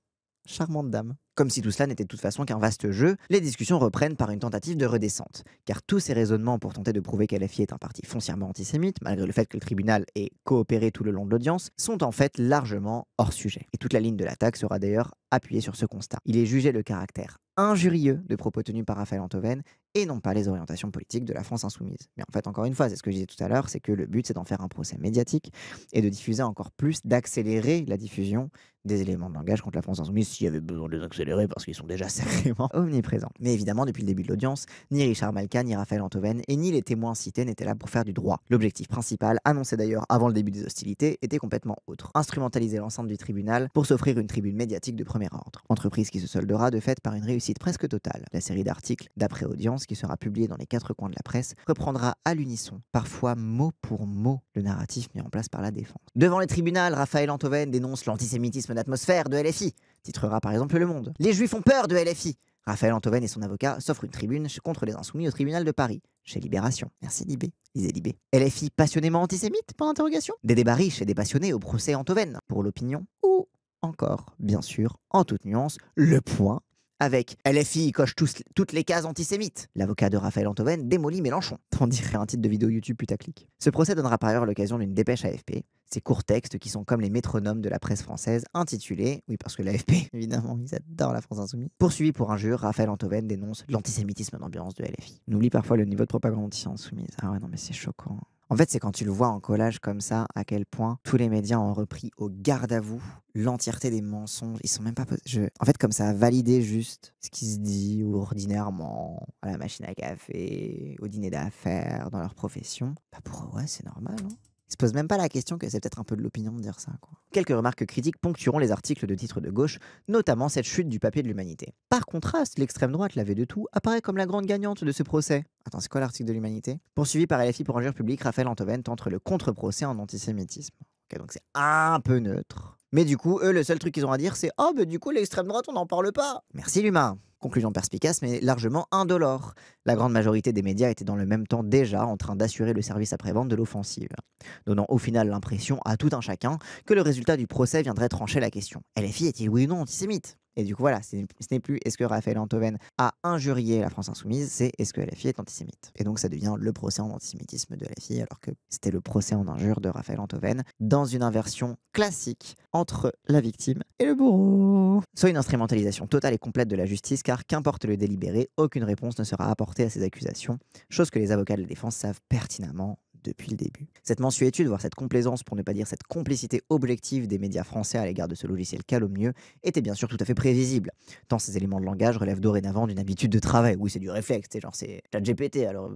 Charmante dame. Comme si tout cela n'était de toute façon qu'un vaste jeu, les discussions reprennent par une tentative de redescente. Car tous ces raisonnements pour tenter de prouver qu'LFI est un parti foncièrement antisémite, malgré le fait que le tribunal ait coopéré tout le long de l'audience, sont en fait largement hors sujet. Et toute la ligne de l'attaque sera d'ailleurs appuyée sur ce constat. Il est jugé le caractère injurieux de propos tenus par Raphaël Antoven et non pas les orientations politiques de la France insoumise. Mais en fait, encore une fois, c'est ce que je disais tout à l'heure, c'est que le but, c'est d'en faire un procès médiatique et de diffuser encore plus, d'accélérer la diffusion des éléments de langage contre la France insoumise, s'il y avait besoin de les accélérer parce qu'ils sont déjà sacrément omniprésents. Mais évidemment, depuis le début de l'audience, ni Richard Malka, ni Raphaël Antoven, et ni les témoins cités n'étaient là pour faire du droit. L'objectif principal, annoncé d'ailleurs avant le début des hostilités, était complètement autre. Instrumentaliser l'enceinte du tribunal pour s'offrir une tribune médiatique de premier ordre. Entreprise qui se soldera de fait par une réussite presque totale. La série d'articles d'après-audience qui sera publiée dans les 4 coins de la presse reprendra à l'unisson, parfois mot pour mot, le narratif mis en place par la défense. Devant les tribunaux, Raphaël Antoven dénonce l'antisémitisme d'atmosphère de LFI, titrera par exemple Le Monde. Les Juifs ont peur de LFI. Raphaël Antoven et son avocat s'offrent une tribune contre les insoumis au tribunal de Paris, chez Libération. Merci Libé. Lisez Libé. LFI passionnément antisémite, point d'interrogation. Des débats riches et des passionnés au procès Antoven, pour l'opinion. Ou encore, bien sûr, en toute nuance, le point avec LFI coche toutes les cases antisémites. L'avocat de Raphaël Antoven démolit Mélenchon. On dirait un titre de vidéo YouTube putaclic. Ce procès donnera par ailleurs l'occasion d'une dépêche AFP. Ces courts textes qui sont comme les métronomes de la presse française, intitulés, oui parce que l'AFP, évidemment, ils adorent la France insoumise. Poursuivi pour injure, Raphaël Antoven dénonce l'antisémitisme d'ambiance de LFI. On oublie parfois le niveau de propagande anti-insoumise. Ah ouais, non mais c'est choquant. En fait, c'est quand tu le vois en collage comme ça, à quel point tous les médias ont repris au garde à vous l'entièreté des mensonges. Ils sont même pas... En fait, comme ça a validé juste ce qui se dit ordinairement à la machine à café, au dîner d'affaires, dans leur profession. Bah pour eux, ouais, c'est normal, hein. Ils se posent même pas la question que c'est peut-être un peu de l'opinion de dire ça, quoi. Quelques remarques critiques ponctueront les articles de titre de gauche, notamment cette chute du papier de l'Humanité. Par contraste, l'extrême droite, l'avait de tout, apparaît comme la grande gagnante de ce procès. Attends, c'est quoi l'article de l'Humanité? Poursuivi par LFI pour injure publique, Raphaël Antoven tente le contre-procès en antisémitisme. Ok, donc c'est un peu neutre. Mais du coup, eux, le seul truc qu'ils ont à dire, c'est « Oh, bah du coup, l'extrême droite, on n'en parle pas !» Merci l'humain. Conclusion perspicace, mais largement indolore. La grande majorité des médias étaient dans le même temps déjà en train d'assurer le service après-vente de l'offensive, donnant au final l'impression à tout un chacun que le résultat du procès viendrait trancher la question. LFI est-il oui ou non antisémite? Et du coup, voilà, ce n'est plus est-ce que Raphaël Antoven a injurié la France insoumise, c'est est-ce que LFI est antisémite. Et donc, ça devient le procès en antisémitisme de LFI, alors que c'était le procès en injure de Raphaël Antoven, dans une inversion classique entre la victime et le bourreau. Soit une instrumentalisation totale et complète de la justice, car qu'importe le délibéré, aucune réponse ne sera apportée à ces accusations, chose que les avocats de la défense savent pertinemment depuis le début. Cette mansuétude, voire cette complaisance, pour ne pas dire cette complicité objective des médias français à l'égard de ce logiciel calomnieux, était bien sûr tout à fait prévisible, tant ces éléments de langage relèvent dorénavant d'une habitude de travail. Oui, c'est du réflexe, genre c'est ChatGPT, alors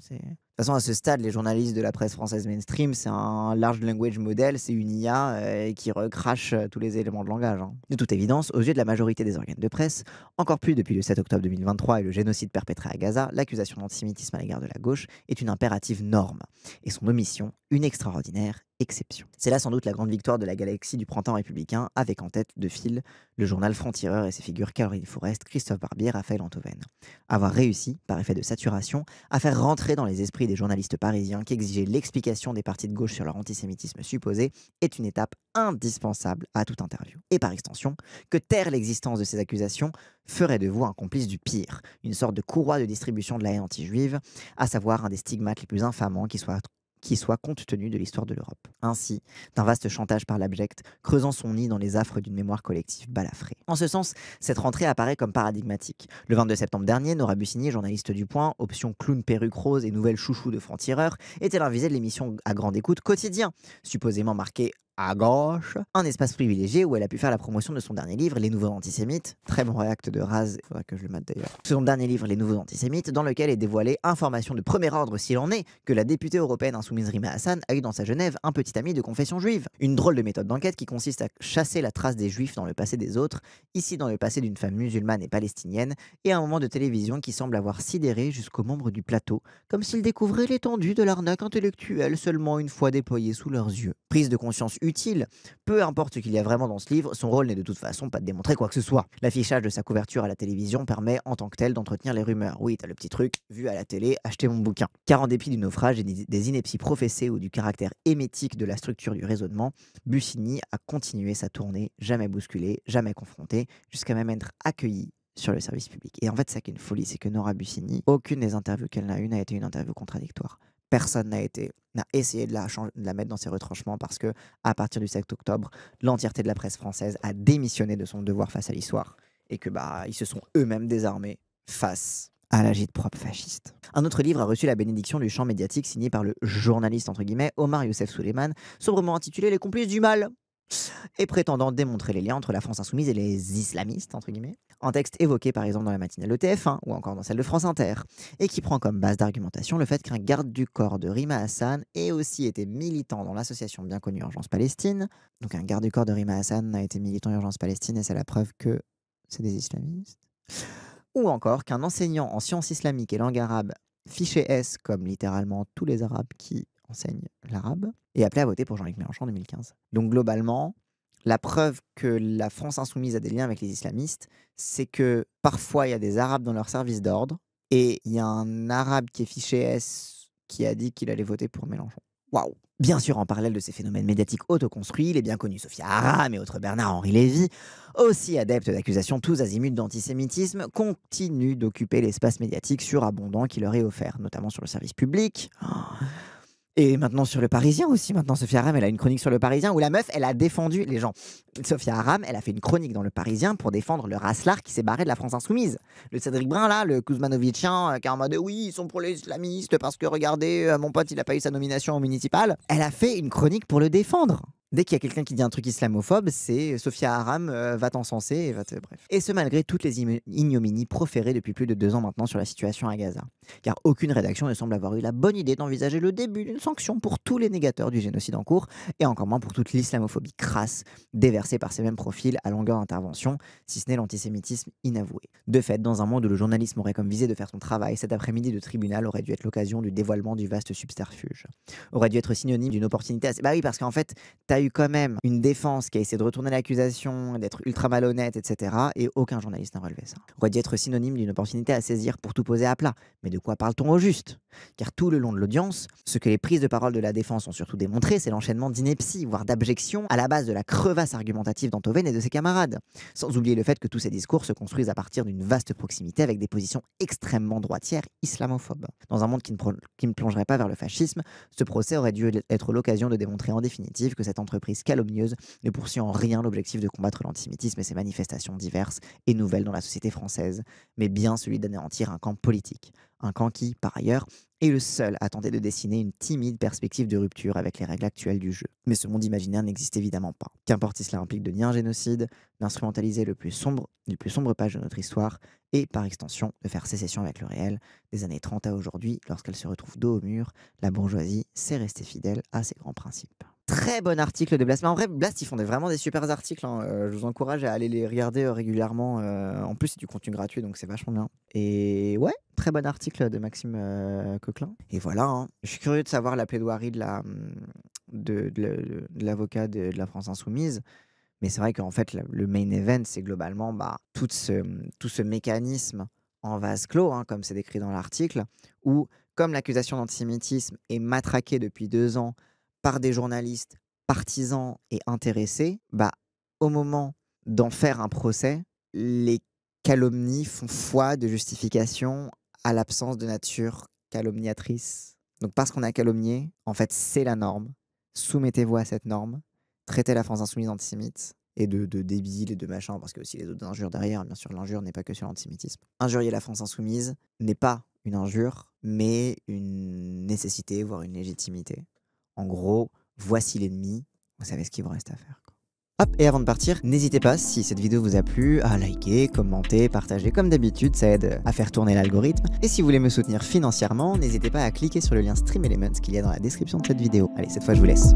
c'est... De toute façon, à ce stade, les journalistes de la presse française mainstream, c'est un large language model, c'est une IA qui recrache tous les éléments de langage. De toute évidence, aux yeux de la majorité des organes de presse, encore plus depuis le 7 octobre 2023 et le génocide perpétré à Gaza, l'accusation d'antisémitisme à l'égard de la gauche est une impérative norme, et son omission une extraordinaire exception. C'est là sans doute la grande victoire de la galaxie du printemps républicain, avec en tête de file le journal Franc-Tireur et ses figures Caroline Forest, Christophe Barbier, Raphaël Antoven. Avoir réussi, par effet de saturation, à faire rentrer dans les esprits des journalistes parisiens qui exigeaient l'explication des partis de gauche sur leur antisémitisme supposé est une étape indispensable à toute interview. Et par extension, que taire l'existence de ces accusations ferait de vous un complice du pire, une sorte de courroie de distribution de la haine anti-juive, à savoir un des stigmates les plus infamants qui soit compte tenu de l'histoire de l'Europe. Ainsi, d'un vaste chantage par l'abject, creusant son nid dans les affres d'une mémoire collective balafrée. En ce sens, cette rentrée apparaît comme paradigmatique. Le 22 septembre dernier, Nora Busigny, journaliste du Point, option clown perruque rose et nouvelle chouchou de franc-tireur, était l'invité de l'émission à grande écoute Quotidien, supposément marquée à gauche, un espace privilégié où elle a pu faire la promotion de son dernier livre, Les Nouveaux Antisémites. Très bon réact de Raz, il faudra que je le mate d'ailleurs. Son dernier livre, Les Nouveaux Antisémites, dans lequel est dévoilée information de premier ordre s'il en est, que la députée européenne insoumise Rima Hassan a eu dans sa Genève un petit ami de confession juive. Une drôle de méthode d'enquête qui consiste à chasser la trace des juifs dans le passé des autres, ici dans le passé d'une femme musulmane et palestinienne, et un moment de télévision qui semble avoir sidéré jusqu'aux membres du plateau, comme s'ils découvraient l'étendue de l'arnaque intellectuelle seulement une fois déployée sous leurs yeux. Prise de conscience utile. Peu importe ce qu'il y a vraiment dans ce livre, son rôle n'est de toute façon pas de démontrer quoi que ce soit. L'affichage de sa couverture à la télévision permet en tant que tel d'entretenir les rumeurs. Oui, t'as le petit truc, vu à la télé, achetez mon bouquin. Car en dépit du naufrage et des inepties professées ou du caractère émétique de la structure du raisonnement, Bussigny a continué sa tournée, jamais bousculée, jamais confrontée, jusqu'à même être accueillie sur le service public. Et en fait, ça qui est une folie, c'est que Nora Bussigny, aucune des interviews qu'elle n'a eues n'a été une interview contradictoire. Personne n'a essayé de la mettre dans ses retranchements parce que, à partir du 7 octobre, l'entièreté de la presse française a démissionné de son devoir face à l'histoire et que ils se sont eux-mêmes désarmés face à l'agite-prop fasciste. Un autre livre a reçu la bénédiction du champ médiatique signé par le journaliste entre guillemets Omar Youssef Souleiman, sobrement intitulé Les complices du mal, et prétendant démontrer les liens entre la France insoumise et les islamistes, entre guillemets, un texte évoqué par exemple dans la matinale de TF1 ou encore dans celle de France Inter, et qui prend comme base d'argumentation le fait qu'un garde du corps de Rima Hassan ait aussi été militant dans l'association bien connue Urgence Palestine. Donc un garde du corps de Rima Hassan a été militant Urgence Palestine et c'est la preuve que c'est des islamistes. Ou encore qu'un enseignant en sciences islamiques et langue arabe fiché S, comme littéralement tous les arabes qui enseignent l'arabe, et appelé à voter pour Jean-Luc Mélenchon en 2015. Donc globalement, la preuve que la France insoumise a des liens avec les islamistes, c'est que parfois il y a des arabes dans leur service d'ordre, et il y a un arabe qui est fiché S qui a dit qu'il allait voter pour Mélenchon. Waouh! Bien sûr, en parallèle de ces phénomènes médiatiques autoconstruits, les bien connus Sophia Aram et autres Bernard-Henri Lévy, aussi adeptes d'accusations tous azimuts d'antisémitisme, continuent d'occuper l'espace médiatique surabondant qui leur est offert, notamment sur le service public. Et maintenant sur Le Parisien aussi. Maintenant, Sophia Aram, elle a une chronique sur Le Parisien où la meuf, elle a défendu les gens. Sophia Aram, elle a fait une chronique dans Le Parisien pour défendre le racelard qui s'est barré de la France insoumise. Le Cédric Brun, là, le Kuzmanovichien, qui est en mode oui, ils sont pour les islamistes parce que regardez, mon pote, il a pas eu sa nomination au municipal. Elle a fait une chronique pour le défendre. Dès qu'il y a quelqu'un qui dit un truc islamophobe, c'est Sophia Aram va t'encenser et bref. Et ce malgré toutes les ignominies proférées depuis plus de 2 ans maintenant sur la situation à Gaza. Car aucune rédaction ne semble avoir eu la bonne idée d'envisager le début d'une sanction pour tous les négateurs du génocide en cours, et encore moins pour toute l'islamophobie crasse déversée par ces mêmes profils à longueur d'intervention, si ce n'est l'antisémitisme inavoué. De fait, dans un monde où le journalisme aurait comme visé de faire son travail, cet après-midi de tribunal aurait dû être l'occasion du dévoilement du vaste subterfuge. Aurait dû être synonyme d'une opportunité assez... Bah oui, parce qu'en fait, t'as eu quand même une défense qui a essayé de retourner l'accusation, d'être ultra malhonnête, etc. Et aucun journaliste n'a relevé ça. Aurait dû être synonyme d'une opportunité à saisir pour tout poser à plat. Mais de quoi parle-t-on au juste? Car tout le long de l'audience, ce que les prises de parole de la défense ont surtout démontré, c'est l'enchaînement d'inepties, voire d'abjections, à la base de la crevasse argumentative d'Enthoven et de ses camarades. Sans oublier le fait que tous ces discours se construisent à partir d'une vaste proximité avec des positions extrêmement droitières islamophobes. Dans un monde qui ne plongerait pas vers le fascisme, ce procès aurait dû être l'occasion de démontrer en définitive que cette entreprise calomnieuse ne poursuit en rien l'objectif de combattre l'antisémitisme et ses manifestations diverses et nouvelles dans la société française, mais bien celui d'anéantir un camp politique. Un camp qui, par ailleurs, est le seul à tenter de dessiner une timide perspective de rupture avec les règles actuelles du jeu. Mais ce monde imaginaire n'existe évidemment pas. Qu'importe si cela implique de nier un génocide, d'instrumentaliser les plus sombres pages de notre histoire, et par extension de faire sécession avec le réel. Des années 30 à aujourd'hui, lorsqu'elle se retrouve dos au mur, la bourgeoisie sait rester fidèle à ses grands principes. Très bon article de Blast. Mais en vrai, Blast, ils font vraiment des super articles. Hein. Je vous encourage à aller les regarder régulièrement. En plus, c'est du contenu gratuit, donc c'est vachement bien. Et ouais, très bon article de Maxime Coquelin. Et voilà, hein. Je suis curieux de savoir la plaidoirie de l'avocat de la France Insoumise. Mais c'est vrai qu'en fait, le main event, c'est globalement tout ce mécanisme en vase clos, hein, comme c'est décrit dans l'article, où, comme l'accusation d'antisémitisme est matraquée depuis 2 ans par des journalistes partisans et intéressés, au moment d'en faire un procès, les calomnies font foi de justification à l'absence de nature calomniatrice. Donc parce qu'on a calomnié, en fait, c'est la norme. Soumettez-vous à cette norme. Traitez la France insoumise antisémite et de débile et de machin, parce qu'il y a aussi les autres injures derrière. Bien sûr, l'injure n'est pas que sur l'antisémitisme. Injurier la France insoumise n'est pas une injure, mais une nécessité, voire une légitimité. En gros, voici l'ennemi, vous savez ce qu'il vous reste à faire. Hop, et avant de partir, n'hésitez pas, si cette vidéo vous a plu, à liker, commenter, partager. Comme d'habitude, ça aide à faire tourner l'algorithme. Et si vous voulez me soutenir financièrement, n'hésitez pas à cliquer sur le lien Stream Elements qu'il y a dans la description de cette vidéo. Allez, cette fois, je vous laisse.